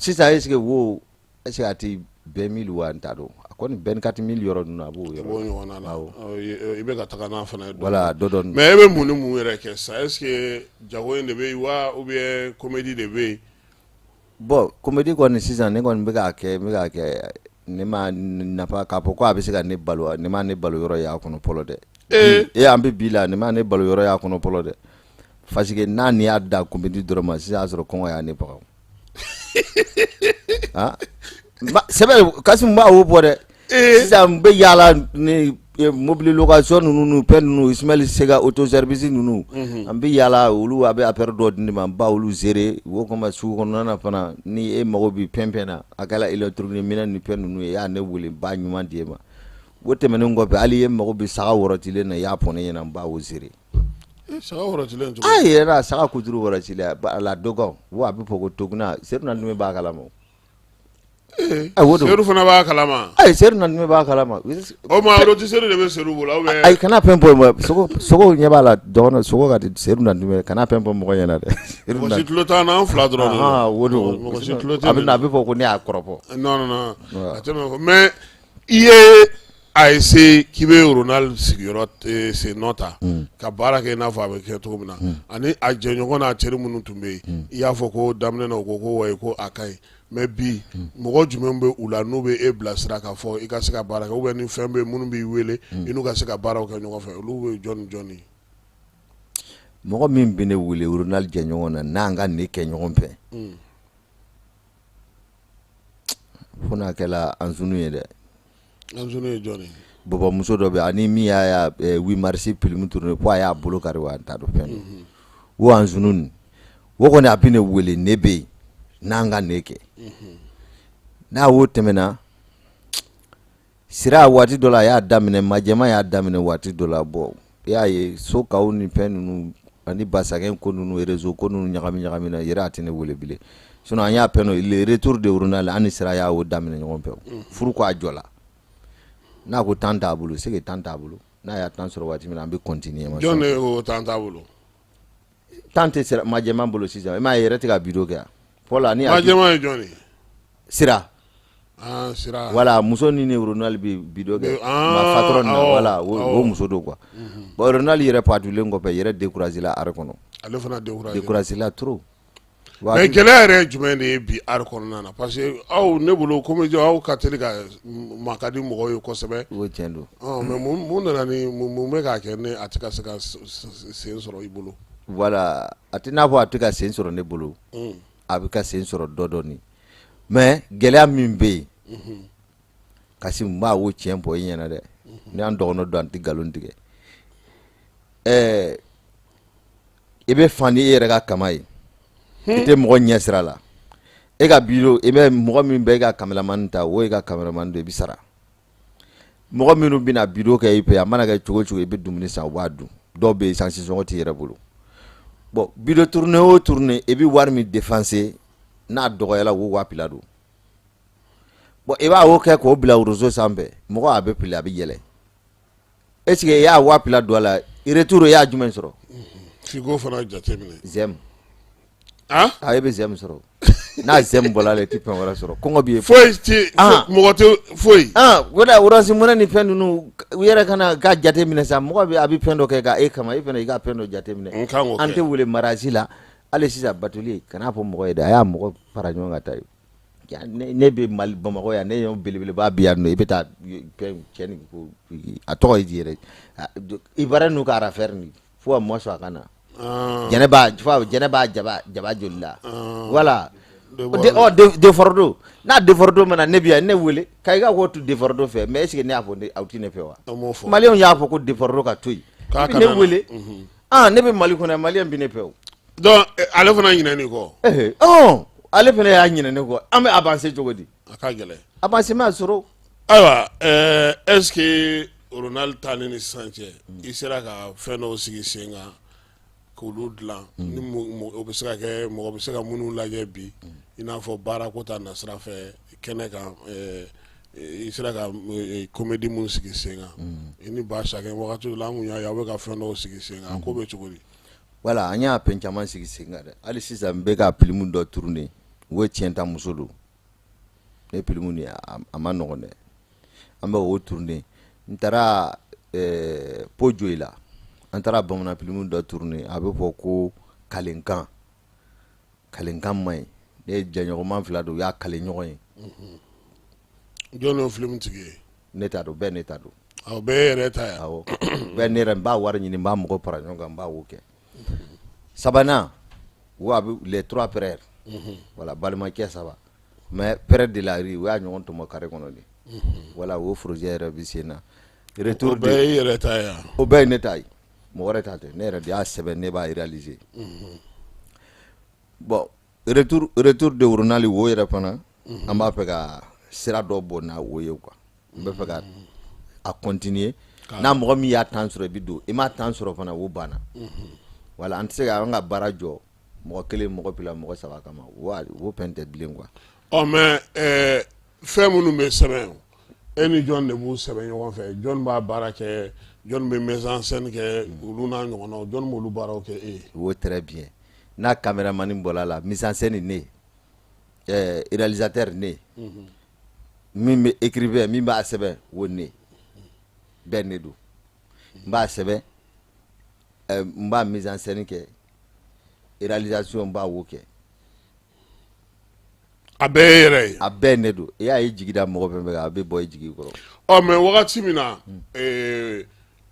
sisan est-ce que wo est-ce que a tɛ 20 000 wa n t'a dɔn a kɔni 24 000 yɔrɔ ninnu a b'o yɔrɔ i bɛ ka taga n'a fana ye voilà dɔ mais e bɛ mun ni mun yɛrɛ kɛ sa est-ce que jago in de bɛ yen wa ou bien comédie de bɛ yen bon comédie kɔni sisan ne kɔni bɛ k'a kɛ ne ma nafa k'a fɔ ko a bɛ se ka ne balo ne ma ne balo yɔrɔ y'a kɔnɔ fɔlɔ dɛ an bɛ bi la ne ma ne balo yɔrɔ y'a kɔnɔ fɔlɔ dɛ parce que n'a ni y'a da comédie dɔrɔn ma sisan y'a sɔrɔ kɔngɔ y'a ne baga sɛbɛ Kasimu b'a wo bɔ dɛ sisan n bɛ yaala ni mobile location ninnu pɛn ninnu Ismaël Sega auto service ninnu an bɛ yaala olu a bɛ affaire dɔ di ne ma n b'a olu gérer o kama sugu kɔnɔna na fana ni e mago bɛ pɛn na a kɛra électronique minɛn ni pɛn ninnu ye y'a ne wele n b'a ɲuman di e ma o tɛmɛnen kɔfɛ hali e mago bɛ saga wɔrɔtilen na i y'a fɔ ne ɲɛna n b'a o gérer saga wɔrɔtilen cogo a yɛrɛ saga kuturu wɔrɔtilen a la dɔgɔ wo a bɛ fɔ ko Toguna Seydou Nandume b'a kalama Seydou fana b'a kalama Seydou Nandume b'a kalama o ma yɔrɔ ti Seydou de bɛ Seydou bolo ayi kana fɛn fɔ sogo ɲɛ b'a la dɔgɔnɔ sogo ka di Seydou Nandume kana fɛn fɔ mɔgɔ ɲɛna dɛ mɔgɔ si tulo t'an na an fila dɔrɔn mɔgɔ si tulo tɛ a bɛ fɔ ko ne y'a kɔrɔfɔ non a tɛ mɛn mais i ye a essayer k'i bɛ Ronald sigiyɔrɔ sen nɔ ta ka baara kɛ i n'a fɔ a bɛ kɛ cogo min na ani a jɛɲɔgɔn n'a teri minnu tun bɛ yen i y'a fɔ ko daminɛ na o ko wayi ko a ka ɲi mais bi mɔgɔ jumɛn bɛ u la n'u bɛ e bilasira k'a fɔ i ka se ka baara kɛ ou bien ni fɛn bɛ minnu b'i wele i n'u ka se ka baaraw kɛ ɲɔgɔn fɛ olu bɛ jɔni mɔgɔ min bɛ ne wele Ronald jɛɲɔgɔn na n'an ka ne kɛ ɲɔgɔn fɛ fo n'a kɛla Anzunu ye dɛ Anzunu ye jɔni bɔbɔmuso dɔ bɛ ani min y'a 8 mars film tourné fo a y'a bolo kari wa n t'a dɔn fɛn o Anzunu nin o kɔni a bɛ ne wele ne bɛ yen n'an ka ne kɛ n'a o tɛmɛna sira waati dɔ la a y'a daminɛ majɛma y'a daminɛ waati dɔ la bɔ i y'a ye so kaw ni fɛn ninnu ani basakɛ ko ninnu réseau ko ninnu ɲagami na yɛrɛ a tɛ ne wele bilen sinon an y'a pɛn no le retour de Ronald an ni sira y'a o daminɛ ɲɔgɔn fɛ furu ko a jɔ la n'a ko temps t'a bolo c'est que temps t'a bolo n'a y'a temps sɔrɔ waati min na an bɛ continuer ma jɔn de o temps t'a bolo temps tɛ sira majɛma bolo sisan i m'a ye yɛrɛ tɛ ka vidéo kɛ Paula ni majɛma ye jɔn ye sira sira voilà muso ni Ronald bɛ vidéo kɛ ma patron na voilà o muso do quoi bon Ronald yɛrɛ patulen kɔfɛ yɛrɛ découragé la art kɔnɔ ale fana découragé la trop mais gɛlɛya yɛrɛ ye jumɛn de ye bi art kɔnɔna na parce que aw ne bolo comédien aw ka teli ka ma ka di mɔgɔw ye kosɛbɛ o tiɲɛ don mais mun nana ni mun bɛ k'a kɛ ne a tɛ ka se ka sen sɔrɔ i bolo voilà a tɛ n'a fɔ a tɛ ka sen sɔrɔ ne bolo a bɛ ka sen sɔrɔ dɔɔni mais gɛlɛya min bɛ yen Kasimu n b'a o tiɲɛ fɔ i ɲɛna dɛ ne y'an dɔgɔnɔ don an tɛ nkalon tigɛ i bɛ fan ni e yɛrɛ ka kama ye i tɛ mɔgɔ ɲɛ sira la e ka biro i bɛ mɔgɔ min bɛ e ka caméraman ta o ye ka caméraman do i bɛ sara mɔgɔ minnu bɛna biro kɛ i fɛ a mana kɛ cogo cogo i bɛ dumuni san u b'a dun dɔw bɛ yen sansi sɔngɔ t'i yɛrɛ bolo bon biro tourné o tourné i bɛ wari min dépenser n'a dɔgɔyala o wa pila don bon i b'a o kɛ k'o bila réseau sanfɛ mɔgɔ a bɛ pili a bɛ yɛlɛ est-ce que i y'a wa pila don a la retour i y'a jumɛn sɔrɔ f'i k'o fana jateminɛ j'aime a ye bɛ zɛm sɔrɔ n'a zɛm bɔra la i tɛ fɛn wɛrɛ sɔrɔ kɔngɔ b'i ye foyi tɛ mɔgɔ tɛ foyi o da orange money ni fɛn ninnu u yɛrɛ kana ka jate minɛ sa mɔgɔ bɛ a bɛ fɛn dɔ kɛ ka e kama e fana i ka fɛn dɔ jate minɛ an tɛ wele mariage la hali sisan batoli kan'a fɔ mɔgɔ ye dɛ a y'a mɔgɔ fara ɲɔgɔn ka taa ye ne bɛ Mali Bamakɔ yan ne ye belebeleba bi yan nɔ i bɛ taa cɛ ni ko a tɔgɔ ye di yɛrɛ Ivoirien n'u ka affaire ni fo ka mɔsɔn a ka na Jɛnɛba jaba joli la voilà Defordo n'a Defordo mana ne bi yan ne wele ka i ka ko to Defordo fɛ mais est-ce que ne y'a fɔ aw ti ne fɛ wa Malien y'a fɔ ko Defordo ka to yen ne wele ne bɛ Mali kɔnɔ Malien bi ne fɛ o donc ale fana ɲinɛni kɔ ale fana y'a ɲinɛni kɔ an bɛ avancer cogo di a ka gɛlɛn avancement sɔrɔ ayiwa est-ce que Ronald ta ni sisan cɛ i sera ka fɛn dɔw sigi sen kan k'olu dilan ni o bɛ se ka kɛ mɔgɔ bɛ se ka minnu lajɛ bi i n'a fɔ baara ko ta nasira fɛ kɛnɛ kan i sera ka comédie minnu sigi sen kan i ni Ba Sakɛ wagati la an kun y'a ye aw bɛ ka fɛn dɔw sigi sen kan ko bɛ cogo di voilà an y'a fɛn caman sigi sen kan dɛ hali sisan n bɛ ka film dɔ tourner o ye Tiɲɛta muso don ne film nin a ma nɔgɔn dɛ an bɛ o tourner n taara Pojoyi la an taara bamanan film dɔ tourner a bɛ fɔ ko Kalenkan man ɲi ne ye jɛɲɔgɔnma fila don u y'a kale ɲɔgɔn ye jɔn y'o film tigi ye ne t'a dɔn bɛɛ ne t'a dɔn awɔ bɛɛ yɛrɛ ta ye awɔ bɛɛ ne yɛrɛ n b'a wari ɲini n b'a mɔgɔ fara ɲɔgɔn kan n b'a wo kɛ sabanan o a bɛ les 3 frères voilà balimakɛ 3 mais père de la rue o y'a ɲɔgɔn tɔmɔ carré kɔnɔ de voilà o projet yɛrɛ bɛ sen na retour de bɛɛ yɛrɛ ta ye o bɛɛ ye ne ta ye mɔgɔ wɛrɛ ta tɛ ne yɛrɛ de y'a sɛbɛn ne b'a réaliser bon retour de Ronald wo yɛrɛ fana an b'a fɛ ka sira dɔ bɔ n'a wo ye quoi n bɛ fɛ ka a continuer n'a mɔgɔ min y'a temps sɔrɔ i bɛ don i m'a temps sɔrɔ fana o banna voilà an tɛ se ka an ka baara jɔ mɔgɔ kelen mɔgɔ fila mɔgɔ saba kama o fɛn tɛ bilen quoi mais fɛn minnu bɛ sɛbɛn e ni jɔn de b'u sɛbɛn ɲɔgɔn fɛ jɔn b'a baara kɛ jɔn bɛ mise en scène kɛ olu n'a ɲɔgɔnnaw jɔn b'olu baaraw kɛ e o très bien n'a caméraman bɔra la mise en scène ne réalisateur ne min bɛ écrivain min b'a sɛbɛn o ne bɛɛ ne don n b'a sɛbɛn n b'a mise en scène kɛ réalisation n b'a wo kɛ a bɛɛ ye yɛrɛ ye a bɛɛ ne don i y'a ye jigi da mɔgɔ fɛn fɛn kan a bɛ bɔ i jigi kɔrɔ mais wagati min na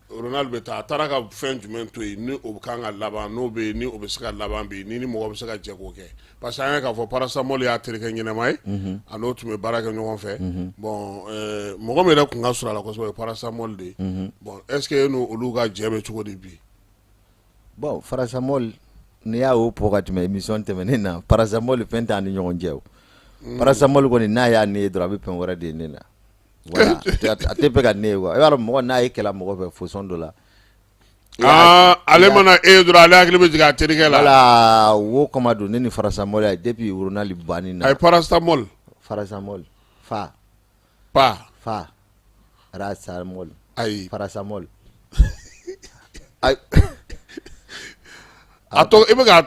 Ronald bɛ taa a taara ka fɛn jumɛn to yen ni o kan ka laban n'o bɛ yen ni o bɛ se ka laban bi ni mɔgɔ bɛ se ka jɛ k'o kɛ parce que an ye k'a fɔ paracetamol y'a terikɛ ɲɛnama ye a n'o tun bɛ baara kɛ ɲɔgɔn fɛ bon mɔgɔ min yɛrɛ tun ka surun a la kosɛbɛ o ye paracetamol de ye bon est ce que e n'olu ka jɛ bɛ cogo di bi bon paracetamol n'i y'a o pɔ ka tɛmɛ émission tɛmɛnen na paracetamol fɛn t'an ni ɲɔgɔn cɛ o paracetamol kɔni n'a y'a ne ye dɔrɔn a bɛ fɛn wɛrɛ de ye ne na voilà a tɛ fɛ ka ne ye quoi i b'a dɔn mɔgɔ n'a ye kɛla mɔgɔ fɛ façon dɔ la ale mana e dɔrɔn ale hakili bɛ jigin a terikɛ la voilà wo kama don ne ni paracetamol ye depuis Ronald banni na a ye paracetamol fa paracetamol ayi paracetamol a tɔgɔ i bɛ k'a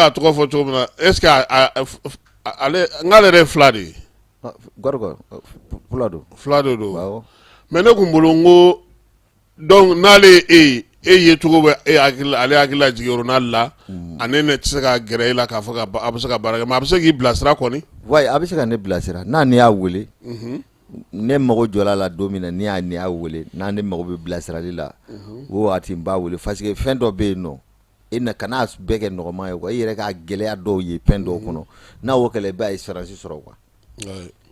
tɔgɔ fɔ cogo min na est ce que ale n k'ale yɛrɛ ye fila de ye gɔrɔgɔ fila de don mais ne kun bolo n ko donc n'ale ye e ye cogo bɛ ale hakili la jigin Ronald la ani ne tɛ se ka gɛrɛ e la k'a fɔ a bɛ se ka baara kɛ mais a bɛ se k'i bilasira kɔni ouais a bɛ se ka ne bilasira n'a ni y'a wele ne mago jɔla la don min na ni y'a wele n'a ne mago bɛ bilasirali la o waati n b'a wele parce que fɛn dɔ bɛ yen nɔ e na kana bɛɛ kɛ nɔgɔman ye quoi i yɛrɛ ka gɛlɛya dɔw ye fɛn dɔw kɔnɔ n'a y'o kɛla i b'a espérance sɔrɔ quoi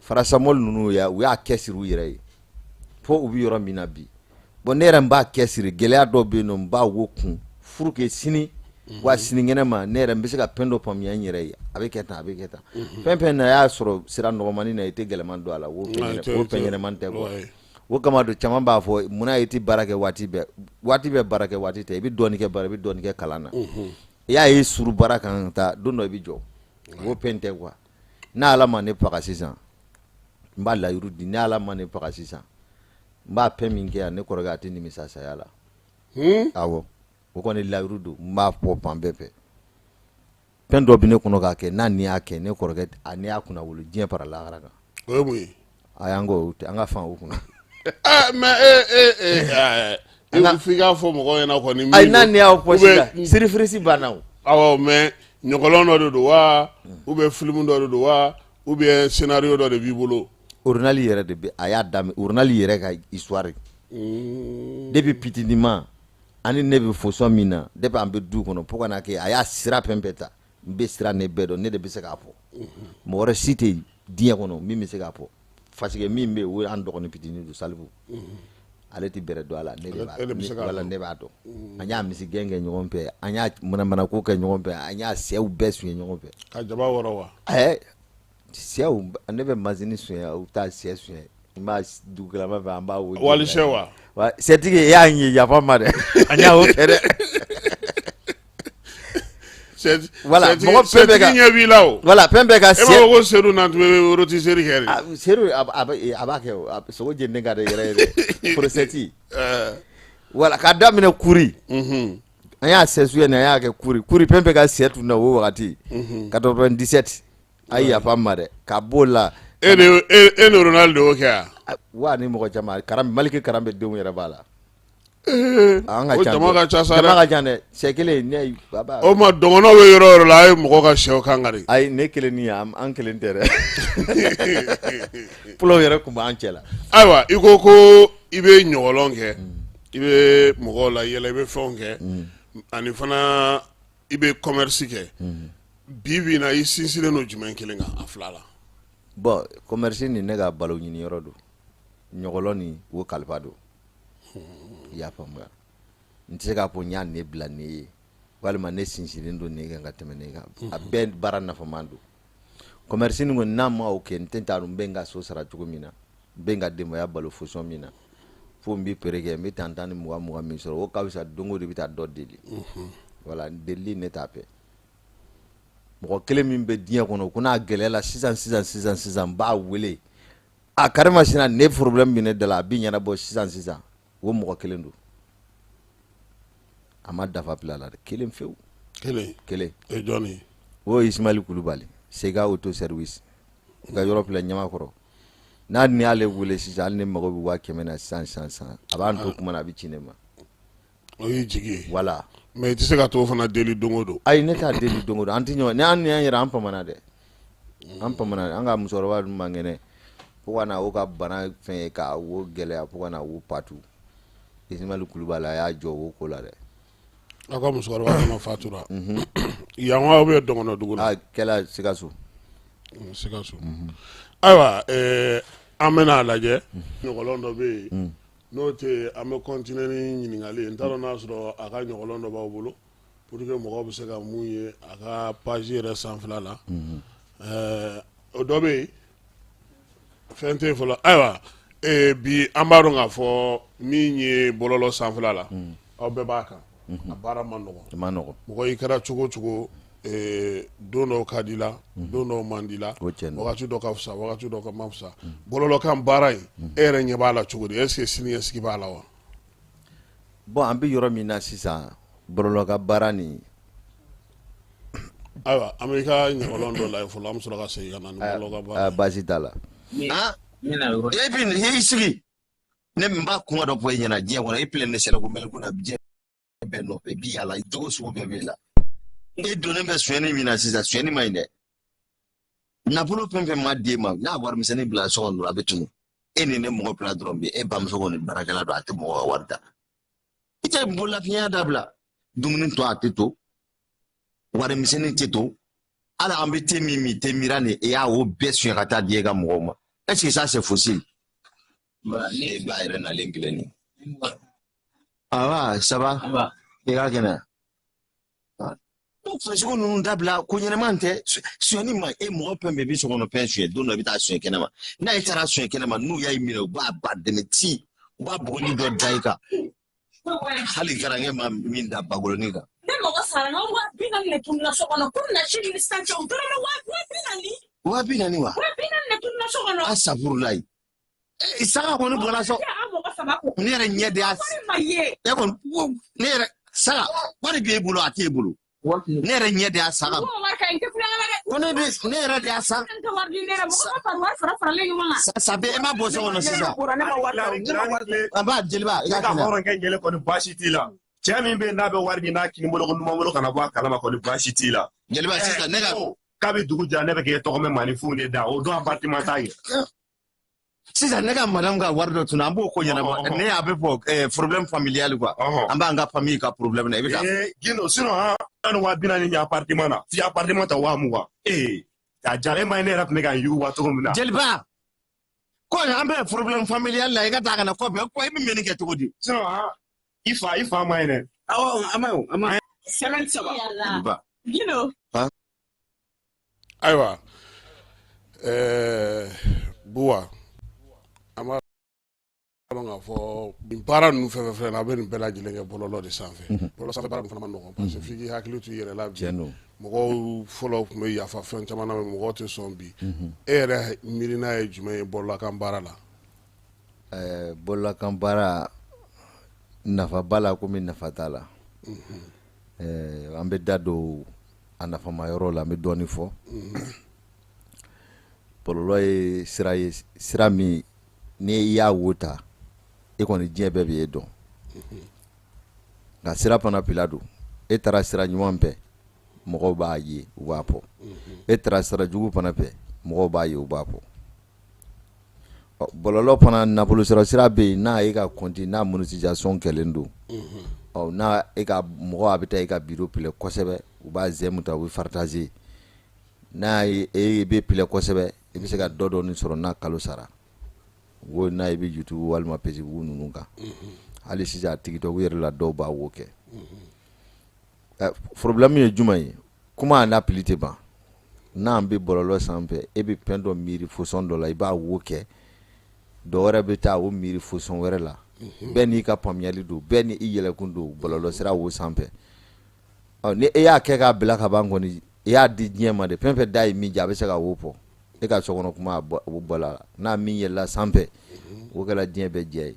paracetamol ninnu u y'a cɛsiri u yɛrɛ ye fo u bɛ yɔrɔ min na bi bon ne yɛrɛ n b'a cɛsiri gɛlɛya dɔw bɛ yen nɔ n b'a wo kun pour que sini wa sinikɛnɛ ma ne yɛrɛ n bɛ se ka fɛn dɔ faamuya n yɛrɛ ye a bɛ kɛ tan fɛn fɛn na y'a sɔrɔ sira nɔgɔmani na i tɛ gɛlɛman don a la o fɛn ɲɛnɛman tɛ quoi o kama don caman b'a fɔ munna i tɛ baara kɛ waati bɛɛ baara kɛ waati tɛ i bɛ dɔɔnin kɛ baara i bɛ dɔɔnin kɛ kalan na i y'a ye suru baara kan ta don dɔ i bɛ jɔ o fɛn tɛ quoi n'Ala ma ne faga sisan n b'a layiru di n'Ala ma ne faga sisan n b'a fɛn min kɛ yan ne kɔrɔkɛ a tɛ nimisa saya la awɔ o kɔni layiru don n b'a fɔ fan bɛɛ fɛ fɛn dɔ bɛ ne kɔnɔ k'a kɛ n'a ni y'a kɛ ne kɔrɔkɛ ne y'a kunna wolo diɲɛ fara lahara kan o ye mun ye a y'an ko an ka fan o kunna mais f'i k'a fɔ mɔgɔw ɲɛna kɔni ayi n'a ni y'aw fɔ sisan sirifirisi banna o awɔ mais ɲɔgɔlɔn dɔ de don wa ou bien film dɔ de don wa ou bien scénario dɔ de b'i bolo. Ournal yɛrɛ de bɛ a y'a daminɛ Ournal yɛrɛ ka histoire depuis fitinin ani ne bɛ fonction min na depuis an bɛ du kɔnɔ fo ka n'a kɛ a y'a sira fɛn bɛɛ ta n bɛ sira ne bɛɛ dɔn ne de bɛ se k'a fɔ mɔgɔ wɛrɛ si tɛ diɲɛ kɔnɔ min bɛ se k'a fɔ parce que min bɛ yen o ye an dɔgɔnin fitinin don Salifu ale tɛ bɛrɛ dɔn a la ne de b'a dɔn ne b'a dɔn an y'a misi gɛn kɛ ɲɔgɔn fɛ an y'a manamana ko kɛ ɲɔgɔn fɛ an y'a sɛw bɛɛ suɲɛ ɲɔgɔn fɛ ka jaba wɔrɔ wa sɛw ne bɛ mazini suɲɛ u t'a sɛ suɲɛ n b'a dugulama fɛ an b'a wele wali sɛ wa sɛtigi e y'a ɲɛ yafa ma dɛ an y'a o kɛ dɛ voilà mɔgɔ fɛn bɛɛ ka ɲɛ b'i la o voilà fɛn bɛɛ ka e b'a fɔ ko seru na tun bɛ rotisserie kɛ de seru a b'a kɛ o sogo jeninen ka de yɛrɛ yɛrɛ procéti voilà k'a daminɛ kuri an y'a sɛsuye ni an y'a kɛ kuri fɛn bɛɛ ka sɛ tun na o wagati 97 a ye yafa ma dɛ ka b'o la e ni Ronaldo y'o kɛ wa ni mɔgɔ caman Maliki Karan bɛ denw yɛrɛ b'a la o jama ka ca sa dɛ jama ka ca dɛ sɛ kelen ne baba o ma dɔgɔnɔ bɛ yɔrɔ o yɔrɔ la a ye mɔgɔ ka sɛw kan kari ayi ne kelen ni an kelen tɛ dɛ pulaw yɛrɛ tun b'an cɛ la ayiwa i ko i bɛ ɲɔgɔlɔn kɛ i bɛ mɔgɔw la yɛlɛ i bɛ fɛnw kɛ ani fana i bɛ commerce kɛ bi na i sinsinnen don jumɛn kelen kan a fila la bon commerce ni ne ka balo ɲini yɔrɔ don ɲɔgɔlɔn ni o kalifa don i y'a faamuya n tɛ se k'a fɔ n y'a ne bila ne ye walima ne sinsinnen don ne kan ka tɛmɛ ne kan a bɛɛ baara nafaman don commerce ni kɔni n'a ma o kɛ n tɛ taa n bɛ n ka so sara cogo min na n bɛ n ka denbaya balo fonction min na fo n bɛ pere kɛ n bɛ tan ni 20 min sɔrɔ o ka fisa don o don i bɛ taa dɔ deli voilà deli ne t'a fɛ mɔgɔ kelen min bɛ diɲɛ kɔnɔ ko n'a gɛlɛyala sisan n b'a wele a carrément sina ne problème min ne da la a bɛ ɲɛnabɔ sisan o mɔgɔ kelen don a ma dafa bila la kelen fewu kelen e jɔni o ye Ismaël Kulubali Sega auto service ka yɔrɔ filɛ Ɲamakɔrɔ n'a ni ale wele sisan hali ne mago bɛ 500 na sisan a b'an to kuma na a bɛ ci ne ma o y'i jigi ye voilà mais i tɛ se ka t'o fana deli don o don ayi ne t'a deli don o don an tɛ ɲɔgɔn ne an yɛrɛ an pamana dɛ an pamana an ka musokɔrɔba dun man kɛnɛ fo ka na o ka bana fɛn ye k'a wo gɛlɛya fo ka na o patu Ismaël Kulubali a y'a jɔ o ko la dɛ aw ka musokɔrɔba fana fatura yan wa bɛ dɔgɔnɔ dugu la a kɛla Sikaso ayiwa an bɛna lajɛ ɲɔgɔlɔn dɔ bɛ yen n'o tɛ an bɛ continuer ni ɲininkali n t'a dɔn n'a sɔrɔ a ka ɲɔgɔlɔn dɔ b'aw bolo pour que mɔgɔw bɛ se ka mun ye a ka page yɛrɛ sanfɛla la o dɔ bɛ yen fɛn tɛ fɔlɔ ayiwa bi an b'a dɔn k'a fɔ min ye bɔlɔlɔ sanfɛla la aw bɛɛ b'a kan a baara ma nɔgɔn mɔgɔ i kɛra cogo o cogo don dɔw ka di la don dɔw man di la wagati dɔ ka fisa wagati dɔ ka ma fisa bɔlɔlɔkan baara in e yɛrɛ ɲɛ b'a la cogo di est-ce que siniɲɛsigi b'a la wa bon an bɛ yɔrɔ min na sisan bɔlɔlɔkan baara nin ayiwa an bɛ i ka ɲɔgɔlɔn dɔ lajɛ fɔlɔ an bɛ sɔrɔ ka segin ka na ni bɔlɔlɔkan baara baasi t'a la e bi i sigi ne min b'a kuma dɔ fɔ e ɲɛna diɲɛ kɔnɔ e filɛ ne sera ko mɛlɛ kunna diɲɛ bɛɛ nɔfɛ bi yala i tɔgɔ sugu bɛɛ b'i la e donnen bɛ sonyɛni min na sisan sonyɛni ma ɲi dɛ nafolo fɛn fɛn ma d'e ma n'a warimisɛnnin bila so kɔnɔ a bɛ tunu e ni ne mɔgɔ fila dɔrɔn bɛ e bamuso kɔni baarakɛla don a tɛ mɔgɔ ka wari ta i tɛ bololafiɲɛya dabila dumuni to a tɛ to warimisɛnnin tɛ to hali an bɛ te min te mira ni e y'a o bɛɛ sonya ka taa di e ka mɔgɔw ma est-ce que ça c'est possible ne ba yɛrɛ nalen kelen ni awa ça va e ka kɛnɛ fasigo ninnu dabila ko ɲɛnɛman tɛ sonyɛni ma e mɔgɔ fɛn bɛɛ bɛ so kɔnɔ fɛn sonya don dɔ i bɛ taa sonya kɛnɛma n'a ye taara sonya kɛnɛma n'u y'a minɛ u b'a ba dɛmɛ ti u b'a bɔgɔni dɔ da i kan hali garankɛ ma min da bagolonin kan ne mɔgɔ sara n ka 40,000 de tununa so kɔnɔ pour na sini ni sisan cɛ u dɔrɔmɛ 40,000 40,000 wa 40,000 de tununa so kɔnɔ a safurulayi saga kɔni bɔra so ne yɛrɛ ɲɛ de y'a e kɔni ne yɛrɛ saga wari b'e bolo a t'e bolo ne yɛrɛ ɲɛ de y'a saga ko ne yɛrɛ de y'a saga sabe e ma bɔ so kɔnɔ sisan a b'a jeliba i ka hɔrɔnkɛ ɲɛlɛ kɔni baasi t'i la cɛ min bɛ n'a bɛ wari di n'a kini bolo ko numan bolo kana bɔ a kalama kɔni baasi t'i la jeliba sisan ne ka k'a bɛ dugu jira ne bɛ k'e tɔgɔ mɛn maninfinw de da o don appartement t'a ye. Sisan ne ka madame ka wari dɔ tun an b'o ko ɲɛnabɔ ne y'a bɛ fɔ problème familial quoi an b'an ka famille ka problème na i bɛ taa. Gindo sinon an wa 40 ɲɛ appartement na f'i appartement ta 20,000 a diyara e ma ye ne yɛrɛ tun bɛ ka n yiriwa cogo min na. Jeliba ko an bɛ problème familial la i ka taa ka na kɔfɛ ko i bɛ mɛnni kɛ cogo di. Sinon i fa ma ye dɛ. Awɔ a ma ye o a ma ye. Sɛbɛn saba. Gindo. Ayiwa Buwa an b'a dɔn k'a fɔ nin baara ninnu fɛn fɛn filɛ nin a bɛ nin bɛɛ lajɛlen kɛ bɔlɔlɔ de sanfɛ bɔlɔlɔ sanfɛ baara nin fana ma nɔgɔn parce que f'i k'i hakili to i yɛrɛ la bi mɔgɔw fɔlɔ tun bɛ yafa fɛn caman na mɔgɔw tɛ sɔn bi e yɛrɛ miirina ye jumɛn ye bɔlɔlakan baara la. Bɔlɔlakan baara nafa b'a la komi nafa t'a la an bɛ da don a nafama yɔrɔ la an bɛ dɔɔnin fɔ bɔlɔlɔ ye sira min ni i y'a wo ta e kɔni diɲɛ bɛɛ b'e dɔn nka sira fana pila don e taara sira ɲuman fɛ mɔgɔw b'a ye u b'a fɔ e taara sira jugu fana fɛ mɔgɔw b'a ye u b'a fɔ bɔlɔlɔ fana nafolo sira bɛ yen n'a e ka compte n'a monétisation kɛlen don n'a e ka mɔgɔ a bɛ taa e ka bureau pilɛ kosɛbɛ u b'a zɛmu ta u bɛ partager n'a ye e bɛ pilɛ kosɛbɛ i bɛ se ka dɔ dɔɔni sɔrɔ n'a kalo sara wo n'a ye bɛ YouTube walima Facebook ninnu kan hali sisan TikTok yɛrɛ la dɔw b'a wo kɛ problème ye jumɛn ye kuma n'a pili tɛ ban n'an bɛ bɔlɔlɔ sanfɛ e bɛ fɛn dɔ miiri fosɔn dɔ la i b'a wo kɛ dɔ wɛrɛ bɛ taa o miiri fosɔn wɛrɛ la bɛɛ n'i ka faamuyali don bɛɛ ni i yɛlɛkun don bɔlɔlɔ sira wo sanfɛ ni e y'a kɛ k'a bila ka ban kɔni i y'a di diɲɛ ma de fɛn fɛn da ye min jɛ a bɛ se ka wo fɔ e ka sokɔnɔ kuma o bɔ la n'a min yɛlɛla sanfɛ o kɛra diɲɛ bɛɛ jɛ ye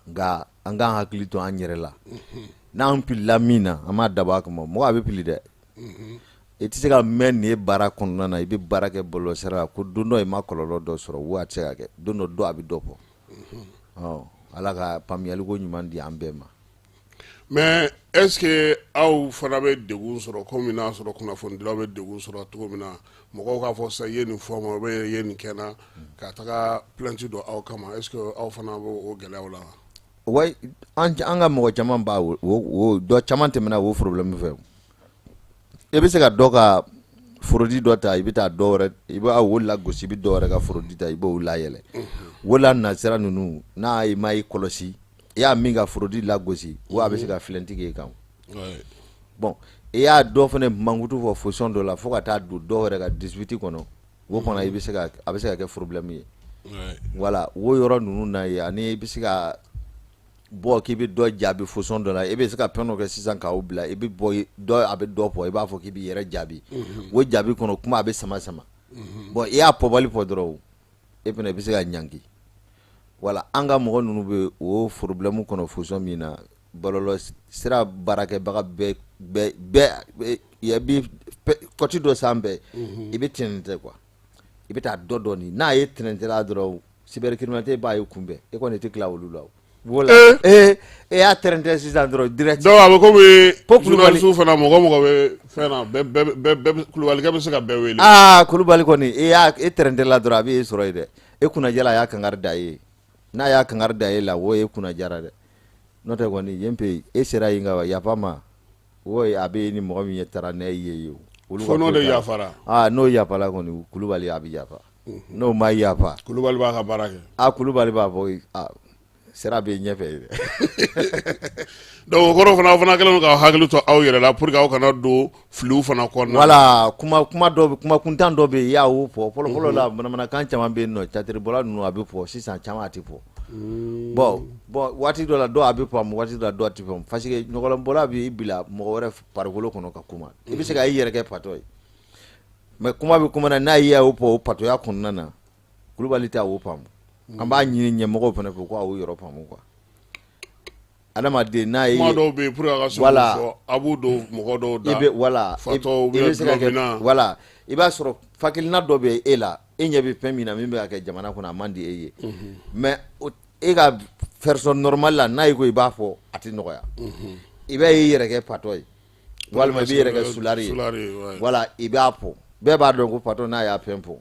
nka an k'an hakili to an yɛrɛ la n'an pilila min na an m'a dabɔ a kama mɔgɔ a bɛ pili dɛ i tɛ se ka mɛn nin ye baara kɔnɔna na i bɛ baara kɛ bɔlɔlɔ sira la ko don dɔ i ma kɔlɔlɔ dɔ sɔrɔ wo a tɛ se ka kɛ don dɔ a bɛ dɔ fɔ ala ka faamuyaliko ɲuman di an bɛɛ ma. Mais est-ce que aw fana bɛ degun sɔrɔ komi n'a sɔrɔ kunnafonidilaw bɛ degun sɔrɔ cogo min na mɔgɔw k'a fɔ sisan i ye nin fɔ ma ou bien i ye nin kɛ n na ka taga plainte dɔ aw kama est-ce que aw fana b'o gɛlɛyaw la. Oui an ka mɔgɔ caman b'a o dɔ caman tɛmɛna o problème fɛ e bɛ se ka dɔ ka forodi dɔ ta i bɛ taa dɔ wɛrɛ i b'a wo lagosi i bɛ dɔ wɛrɛ ka forodi ta i b'o layɛlɛ wo la nasira ninnu n'a i ma i kɔlɔsi i y'a min ka forodi lagosi wo a bɛ se ka filɛntigi ye kan bon i y'a dɔ fana mankutu fɔ fosɔn dɔ la fo ka taa don dɔ wɛrɛ ka 18 kɔnɔ wo fana a bɛ se ka kɛ problème ye voilà wo yɔrɔ ninnu na ye ani i bɛ se ka bɔ k'i bɛ dɔ jaabi fosɔn dɔ la i bɛ se ka fɛn dɔ kɛ sisan k'aw bila i bɛ bɔ dɔ a bɛ dɔ fɔ i b'a fɔ k'i b'i yɛrɛ jaabi o jaabi kɔnɔ kuma a bɛ sama bon i y'a pɔbali fɔ dɔrɔn e fana i bɛ se ka ɲangi voilà an ka mɔgɔ ninnu bɛ o problème kɔnɔ fosɔn min na bɔlɔlɔ sira baarakɛbaga bɛɛ i bɛ kɔti dɔ sanfɛ i bɛ tɛnɛntɛ quoi i bɛ taa dɔ dɔɔni n'a ye tɛnɛntɛla dɔrɔn cybercriminalité b'a ye kunbɛn e kɔni tɛ tila olu la voilà e y'a tɛrɛntɛ sisan dɔrɔn direct donc a bɛ komi journaliste fana mɔgɔ bɛ fɛn na bɛɛ Kulubalikɛ bɛ se ka bɛɛ wele Kulubali kɔni e tɛrɛntɛla dɔrɔn a bɛ e sɔrɔ yen dɛ e kunnajala a y'a kankari da ye n'a y'a kankari da ye la o ye kunnajara dɛ n'o tɛ kɔni yen pe e sera yen ka yafa ma o a bɛ ni mɔgɔ min ye taara ne ye fo n'o de yafara n'o yafala kɔni Kulubali a bɛ yafa n'o ma yafa Kulubali b'a ka baara kɛ Kulubali b'a fɔ sera bɛ ɲɛfɛ ye dɛ donc o kɔrɔ fana kɛlen ka hakili to aw yɛrɛ la pour que aw kana don filiw fana kɔnɔna voilà kuma kuntan dɔ bɛ yen i y'a o fɔ fɔlɔ la bamanankan caman bɛ yen nɔ catiribɔla ninnu a bɛ fɔ sisan caman a tɛ fɔ bon waati dɔ la dɔw a bɛ faamu waati dɔ la dɔw a tɛ faamu parce que ɲɔgɔnbɔla b'i bila mɔgɔ wɛrɛ farikolo kɔnɔ ka kuma i bɛ se ka i yɛrɛ kɛ patɔ ye mais kuma bɛ kuma na n'a y'i o fɔ o patoya kɔnɔna na Kulubali tɛ o faamu an b'a ɲini ɲɛmɔgɔw fana fɛ ko a y'o yɔrɔ faamu quoi adamaden n'a ye kuma dɔw bɛ yen pour que a ka se k'o fɔ a b'o don mɔgɔ dɔw da fatɔ i bɛ se ka kɛ voilà i b'a sɔrɔ fakilina dɔ bɛ e la e ɲɛ bɛ fɛn min na min bɛ ka kɛ jamana kɔnɔ a man di e ye mais e ka version normale la n'a ye ko i b'a fɔ a tɛ nɔgɔya i bɛ y'i yɛrɛ kɛ patɔ ye walima i b'i yɛrɛ kɛ sulari ye voilà i b'a fɔ bɛɛ b'a dɔn ko pato n'a y'a pɛn po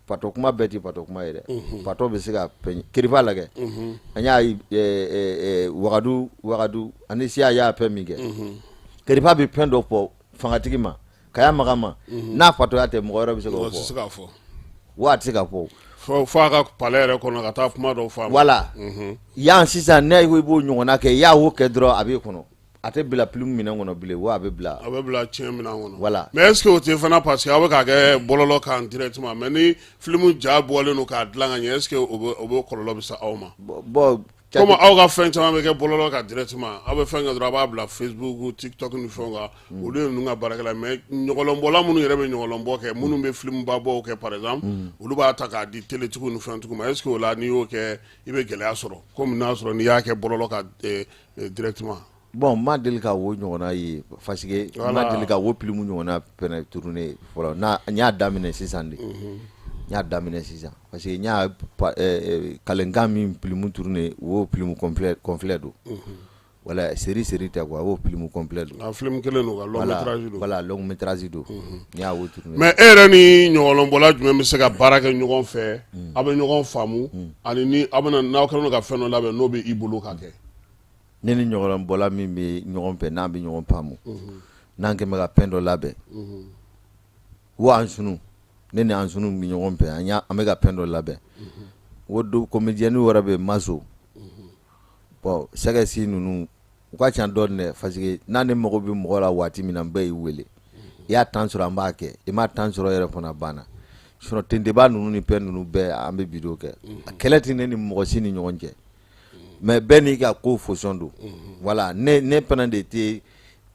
pato kuma bɛɛ ti pato kuma ye dɛ pato bɛ se ka pɛn kiriba lagɛ an y'a wagadu ani siya y'a pɛn min kɛ kiriba bɛ pɛn dɔ fɔ fangatigi ma kaya maga ma n'a pato y'a tɛ mɔgɔ wɛrɛ bɛ se k'o fɔ wa a tɛ se ka fɔ fo a ka palais yɛrɛ kɔnɔ ka taa kuma dɔw fɔ voilà yan sisan ne ko i b'o ɲɔgɔnna kɛ y'a wo kɛ dɔrɔn a b'i kɔnɔ a tɛ bila film minɛn kɔnɔ bilen wa a bɛ bila tiɲɛ minɛn kɔnɔ voilà mais est-ce que o tɛ fana parce que aw bɛ k'a kɛ bɔlɔlɔ kan directement mais ni film ja bɔlen don k'a dilan ka ɲɛ est-ce que o bɛ kɔlɔlɔ bɛ se aw ma bon comme aw ka fɛn caman bɛ kɛ bɔlɔlɔ kan directement aw bɛ fɛn kɛ dɔrɔn a b'a bila Facebook TikTok ni fɛnw kan olu ye ninnu ka baarakɛla mais ɲɔgɔlɔnbɔla minnu yɛrɛ bɛ ɲɔgɔlɔnbɔ kɛ minnu bɛ film ba bɔw kɛ par exemple olu b'a ta k'a di teletigiw ni fɛntigiw ma est-ce que o la n'i y'o kɛ i bɛ gɛlɛya sɔrɔ comme n'a sɔrɔ n'i y'a kɛ bɔlɔlɔ kan directement bon ma deli ka wo ɲɔgɔnna ye parce que ma deli ka wo film ɲɔgɔnna pɛnɛ tourner fɔlɔ n y'a daminɛ sisan de n y'a daminɛ sisan parce que n y'a kalenkan min film tourner wo film complet don wala série tɛ quoi wo film complet don a film kelen don ka long métrage don voilà long métrage don n y'a wo tourner mais e yɛrɛ ni ɲɔgɔlɔnbɔla jumɛn bɛ se ka baara kɛ ɲɔgɔn fɛ a bɛ ɲɔgɔn faamu ani ni aw bɛna n'aw kɛlen don ka fɛn dɔ labɛn n'o bɛ i bolo ka kɛ ne ni ɲɔgɔlɔnbɔla min bɛ ɲɔgɔn fɛ n'an bɛ ɲɔgɔn faamu n'an kɛn bɛ ka fɛn dɔ labɛn wo an sunu ne ni an sunu bɛ ɲɔgɔn fɛ an bɛ ka fɛn dɔ labɛn wo do comédien wɛrɛ bɛ maso bon sɛgɛsi ninnu u ka ca dɔɔnin dɛ parce que n'an ne mago bɛ mɔgɔ la waati min na n bɛɛ y'i wele i y'a temps sɔrɔ an b'a kɛ i m'a temps sɔrɔ yɛrɛ fana banna sinon tenteba ninnu ni fɛn ninnu bɛɛ an bɛ video kɛ a kɛlɛ tɛ ne ni mɔgɔ si ni ɲɔgɔn cɛ mais bɛɛ n'i ka ko fonction don voilà ne fana de tɛ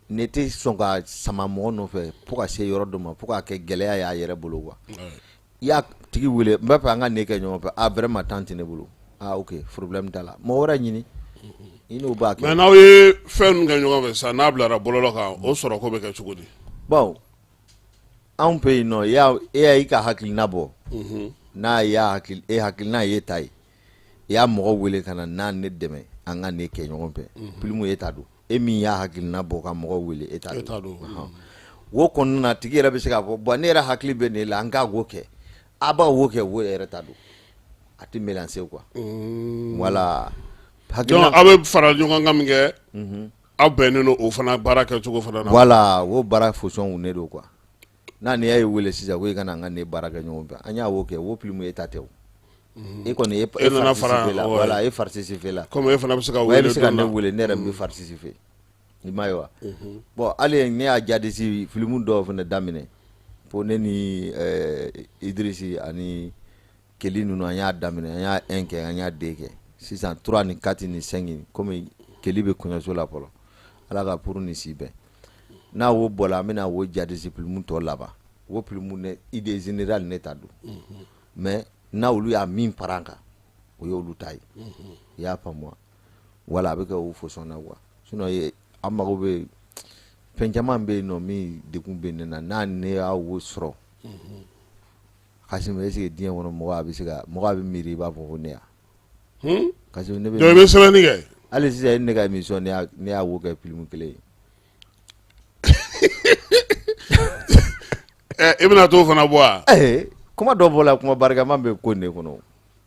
ne tɛ sɔn ka sama mɔgɔ nɔfɛ fo ka se yɔrɔ dɔ ma fo k'a kɛ gɛlɛya y'a yɛrɛ bolo quoi i y'a tigi wele n b'a fɛ an ka ne kɛ ɲɔgɔn fɛ vraiment temps tɛ ne bolo ok problème t'a la mɔgɔ wɛrɛ ɲini i n'o b'a kɛ mais n'aw ye fɛn ninnu kɛ ɲɔgɔn fɛ sisan n'a bilara bɔlɔlɔ kan o sɔrɔ ko bɛ kɛ cogo di bon anw fɛ yen nɔ e y'i ka hakilina bɔ n'a hakilina ye ta ye i y'a mɔgɔ wele ka na n'a ne dɛmɛ an ka ne kɛ ɲɔgɔn fɛ film e ta don e min y'a hakilina bɔ ka mɔgɔ wele e ta don wo kɔnɔna na tigi yɛrɛ bɛ se k'a fɔ bon ne yɛrɛ hakili bɛ ne la an k'a wo kɛ a b'a wo kɛ wo yɛrɛ ta don a tɛ mélanger quoi voilà donc aw bɛ fara ɲɔgɔn kan min kɛ aw bɛnnen don o fana baara kɛcogo fana na voilà o baara fonction ne don quoi n'a ni y'a ye wele sisan ko i kana an ka ne baara kɛ ɲɔgɔn fɛ an y'a wo kɛ wo film e ta tɛ o e kɔni e nana fara la voilà e participer la comme e fana bɛ se ka wele e bɛ se ka ne wele ne yɛrɛ bɛ participer i m'a ye wa bon hali ne y'a jadisi film dɔw fana daminɛ pour ne ni Idrisi ani Keli ninnu an y'a daminɛ an y'a 1 kɛ an y'a 2 kɛ sisan 3 ni 4 ni 5 comme Keli bɛ kɔɲɔso la fɔlɔ ala ka pour ni si bɛn n'a wo bɔra an bɛna wo jadisi film tɔ laban wo film ne idée générale ne ta don mais n'a olu y'a min parant kan o y'olu ta ye i y'a faamu wa voilà a bɛ kɛ o fonction na quoi sinon an mago bɛ fɛn caman bɛ yen nɔ min degun bɛ ne na n'a ne y'a wo sɔrɔ Kassim est-ce que diɲɛ kɔnɔ mɔgɔ a bɛ miiri i b'a fɔ ko ne ya Kassim ne bɛ donc i bɛ sɛbɛnni kɛ hali sisan ne ka émission ne y'a wo kɛ film kelen ye i bɛna t'o fana bɔ wa kuma dɔ fɔ la kuma barikama bɛ ko ne kɔnɔ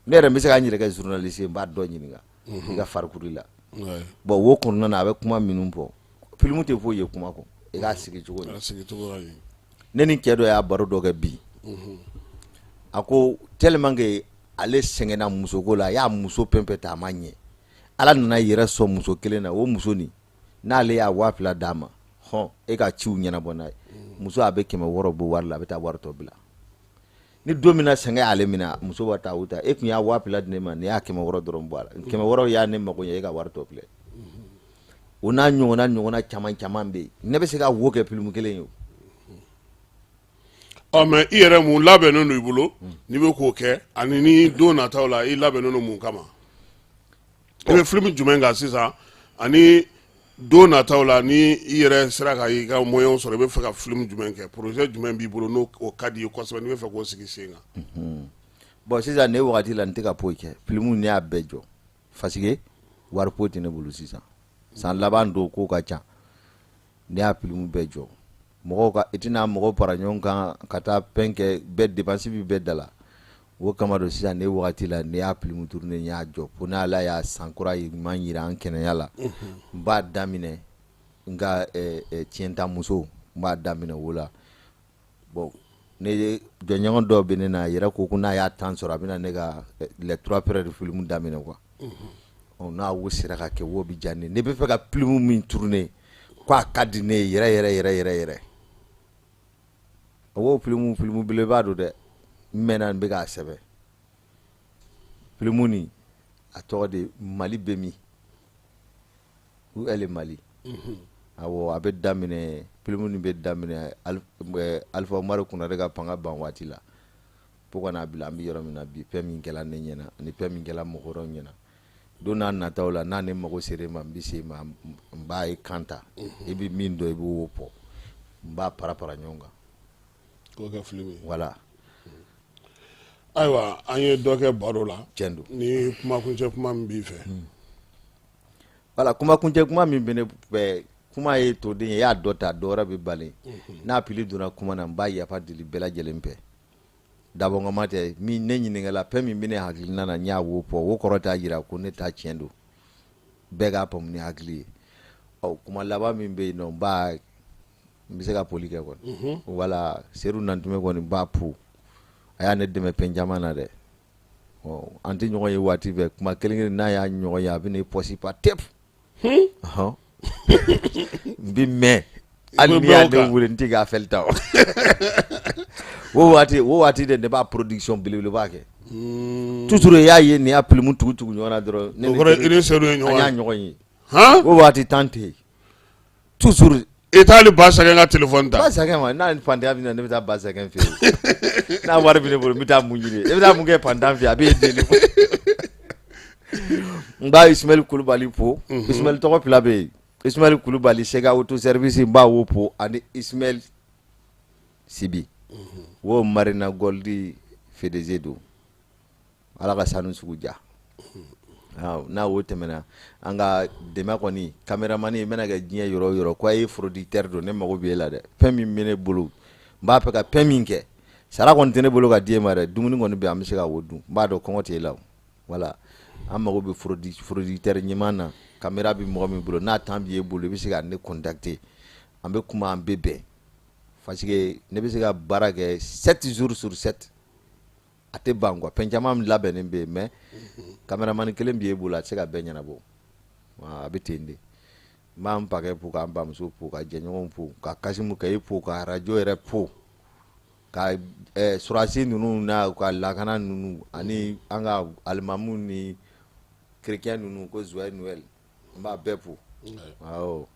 ne yɛrɛ bɛ se ka n yɛrɛ kɛ journaliste ye n b'a dɔ ɲininka i ka farikuri la bon wo kɔnɔna na a bɛ kuma minnu fɔ film tɛ foyi ye kuma kɔ i k'a sigi cogo di ne ni cɛ dɔ y'a baro dɔ kɛ bi a ko tellement que ale sɛgɛnna musoko la a y'a muso pɛnpɛn ta a ma ɲɛ ala nana yɛrɛ sɔn muso kelen na o muso nin n'ale y'a 2000 d'a ma e ka ciw ɲɛnabɔ n'a ye muso a bɛ 600 bɔ wari la a bɛ taa wari tɔ bila ni don min na sɛgɛn y'ale minɛ muso b'a ta o ta e kun y'a 2000 di ne ma ne y'a 600 dɔrɔn bɔ a la 600 y'a ne mago ɲɛ e ka wari tɔ filɛ o n'a ɲɔgɔnna caman bɛ yen ne bɛ se ka wo kɛ film kelen ye mais i yɛrɛ mun labɛnnen don i bolo n'i bɛ k'o kɛ ani ni don nataw la i labɛnnen don mun kama i bɛ film jumɛn kan sisan ani don nataw la ni i yɛrɛ sera ka i ka moyen sɔrɔ i bɛ fɛ ka film jumɛn kɛ projet jumɛn b'i bolo n'o ka di i ye kosɛbɛ n'i bɛ fɛ k'o sigi sen kan bon sisan ne wagati la n tɛ ka foyi kɛ film ne y'a bɛɛ jɔ parce que wari foyi tɛ ne bolo sisan san laban don ko ka ca ne y'a film bɛɛ jɔ mɔgɔw ka i tɛna mɔgɔw para ɲɔgɔn kan ka taa pɛn kɛ bɛɛ dépense bi bɛɛ da la o kama don sisan ne wagati la ne y'a pilimu tourner n y'a jɔ ko n'Ala y'a sankura ɲuman yira an kɛnɛya la n b'a daminɛ n ka tiɲɛtamuso n b'a daminɛ o la bon ne jɔnɲɔgɔn dɔw bɛ ne na a yɛrɛ ko n'a y'a temps sɔrɔ a bɛna ne ka les 3 périodes de film daminɛ quoi n'a wo sera ka kɛ wo bi diya ne bɛ fɛ ka film min tourner ko a ka di ne ye yɛrɛ o film belebeleba don dɛ n mɛnna n bɛ k'a sɛbɛn film nin a tɔgɔ de Mali bɛ min où est le Mali awɔ a bɛ daminɛ film nin bɛ daminɛ Alpha Umaru Konare ka fanga ban waati la fo ka n'a bila an bɛ yɔrɔ min na bi fɛn min kɛla ne ɲɛna ani fɛn min kɛla mɔgɔ wɛrɛw ɲɛna don n'a nataw la n'a ne mago sera ma n bɛ se ma n b'a ye kan ta i bɛ min dɔn i b'o fɔ n b'a para ɲɔgɔn kan k'o kɛ film ye voilà ayiwa an ye dɔ kɛ baro la tiɲɛ don ni kumakuncɛ kuma min b'i fɛ voilà kumakuncɛ kuma min bɛ ne fɛ kuma ye toden ye i y'a dɔ ta dɔ wɛrɛ bɛ balen n'a pili donna kuma na n b'a yafa deli bɛɛ lajɛlen fɛ dabɔnkɔma tɛ min ne ɲininkala fɛn min bɛ ne hakilina na n y'a wo fɔ o kɔrɔ t'a jira ko ne ta tiɲɛ don bɛɛ k'a faamu ni hakili ye kuma laban min bɛ yen nɔ n bɛ se ka poli kɛ kɔni wala Seru Nantume kɔni n b'a pu a y'a ne dɛmɛ fɛn caman na dɛ an tɛ ɲɔgɔn ye waati bɛɛ kuma kelen n'a y'a ɲɔgɔn ye a bɛ ne pɔsi pa tep n bɛ mɛn hali ni y'a ne wele n tɛ k'a fɛli ta o waati de ne b'a production belebeleba kɛ toujours y'a ye nin y'a film tugu ɲɔgɔn na dɔrɔn ne ni Seru ye an y'a ɲɔgɔn ye o waati tan tɛ yen toujours i t'ale ba sɛgɛn ka téléphone ta ba sɛgɛn ma n'a ni fantanya bɛ na ne bɛ taa ba sɛgɛn fɛ yen n'a wari bɛ ne bolo n bɛ taa mun ɲini e bɛ taa mun kɛ fantan fɛ a b'e deli n b'a Ismaël Kulubali fo Ismaël tɔgɔ fila bɛ yen Ismaël Kulubali Sega auto service n b'a wo fo ani Ismaël Sibi wo Marina Goldi FDG don Ala ka sanu sugu ja n'a wo tɛmɛna an ka dɛmɛ kɔni caméraman in bɛna kɛ diɲɛ yɔrɔ o yɔrɔ ko a ye producteur don ne mago b'e la dɛ fɛn min bɛ ne bolo n b'a fɛ ka fɛn min kɛ sara kɔni tɛ ne bolo ka di e ma dɛ dumuni kɔni bɛ an bɛ se ka o dun n b'a dɔn kɔngɔ t'e la voilà an mago bɛ producteur ɲuman na caméra bɛ mɔgɔ min bolo n'a temps b'e bolo i bɛ se ka ne contacter an bɛ kuma an bɛ bɛn parce que ne bɛ se ka baara kɛ 7 jours sur 7 a tɛ ban quoi fɛn caman labɛnnen bɛ yen mais caméraman kelen b'e bolo a tɛ se ka bɛɛ ɲɛnabɔ a bɛ ten de n b'an pakɛ fo k'an bamuso fo ka jɛɲɔgɔnw fo ka Kasimu Kayi fo ka radio yɛrɛ fo ka surasi ninnu n'a ka lakana ninnu ani an ka alimamu ni chrétien ninnu ko joyeux Noël n b'a bɛɛ fo awɔ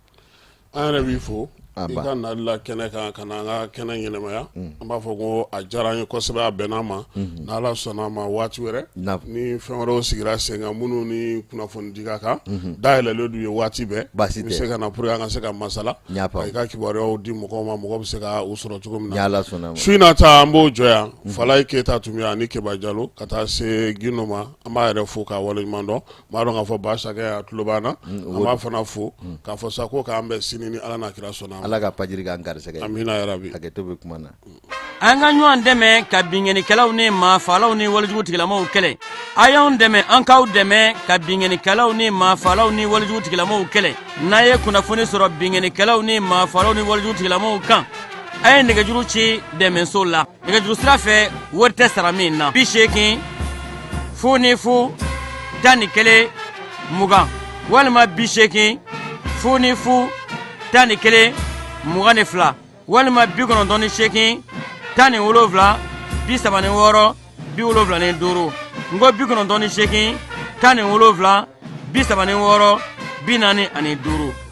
an yɛrɛ b'i fo i ka nali la kɛnɛ kan ka na an ka kɛnɛ ɲɛnɛmaya an b'a fɔ ko a diyara an ye kosɛbɛ a bɛnn'a ma n'Ala sɔnna ma waati wɛrɛ ni fɛn wɛrɛw sigira sen kan minnu ni kunnafoni ka kan dayɛlɛlen d'u ye waati bɛɛ i bɛ se ka na pour que an ka se ka masala ka i ka kibaruyaw di mɔgɔw ma mɔgɔ bɛ se ka u sɔrɔ cogo min na su in na ta an b'o jɔ yan Falaye Keyita tun bɛ yan ani Keba Jalo ka taa se Gindo ma an b'a yɛrɛ fo k'a waleɲuman dɔn n b'a dɔn k'a fɔ Ba Sakɛ a tulo b'an na an b'a fana fo k'a fɔ sa ko k'an bɛn sini ni Ala n'a kira sɔnna Ala ka pajiri k'an garisɛgɛ amina yarabi hakɛto bɛ kuma na an ka ɲɔgɔn dɛmɛ ka binkɛnikɛlaw ni maafalaw ni walijugu tigilamaw kɛlɛ a y'anw dɛmɛ an k'aw dɛmɛ ka binkɛnikɛlaw ni maafalaw ni walijugu tigilamaw kɛlɛ n'a ye kunnafoni sɔrɔ binkɛnikɛlaw ni maafalaw ni walijugu tigilamaw kan a ye nɛgɛjuru ci dɛmɛso la nɛgɛjuru sira fɛ wari tɛ sara min na 80 00 11 20 walima 80 00 11 22 walima 98 17 36 75 ngo 98 17 36 45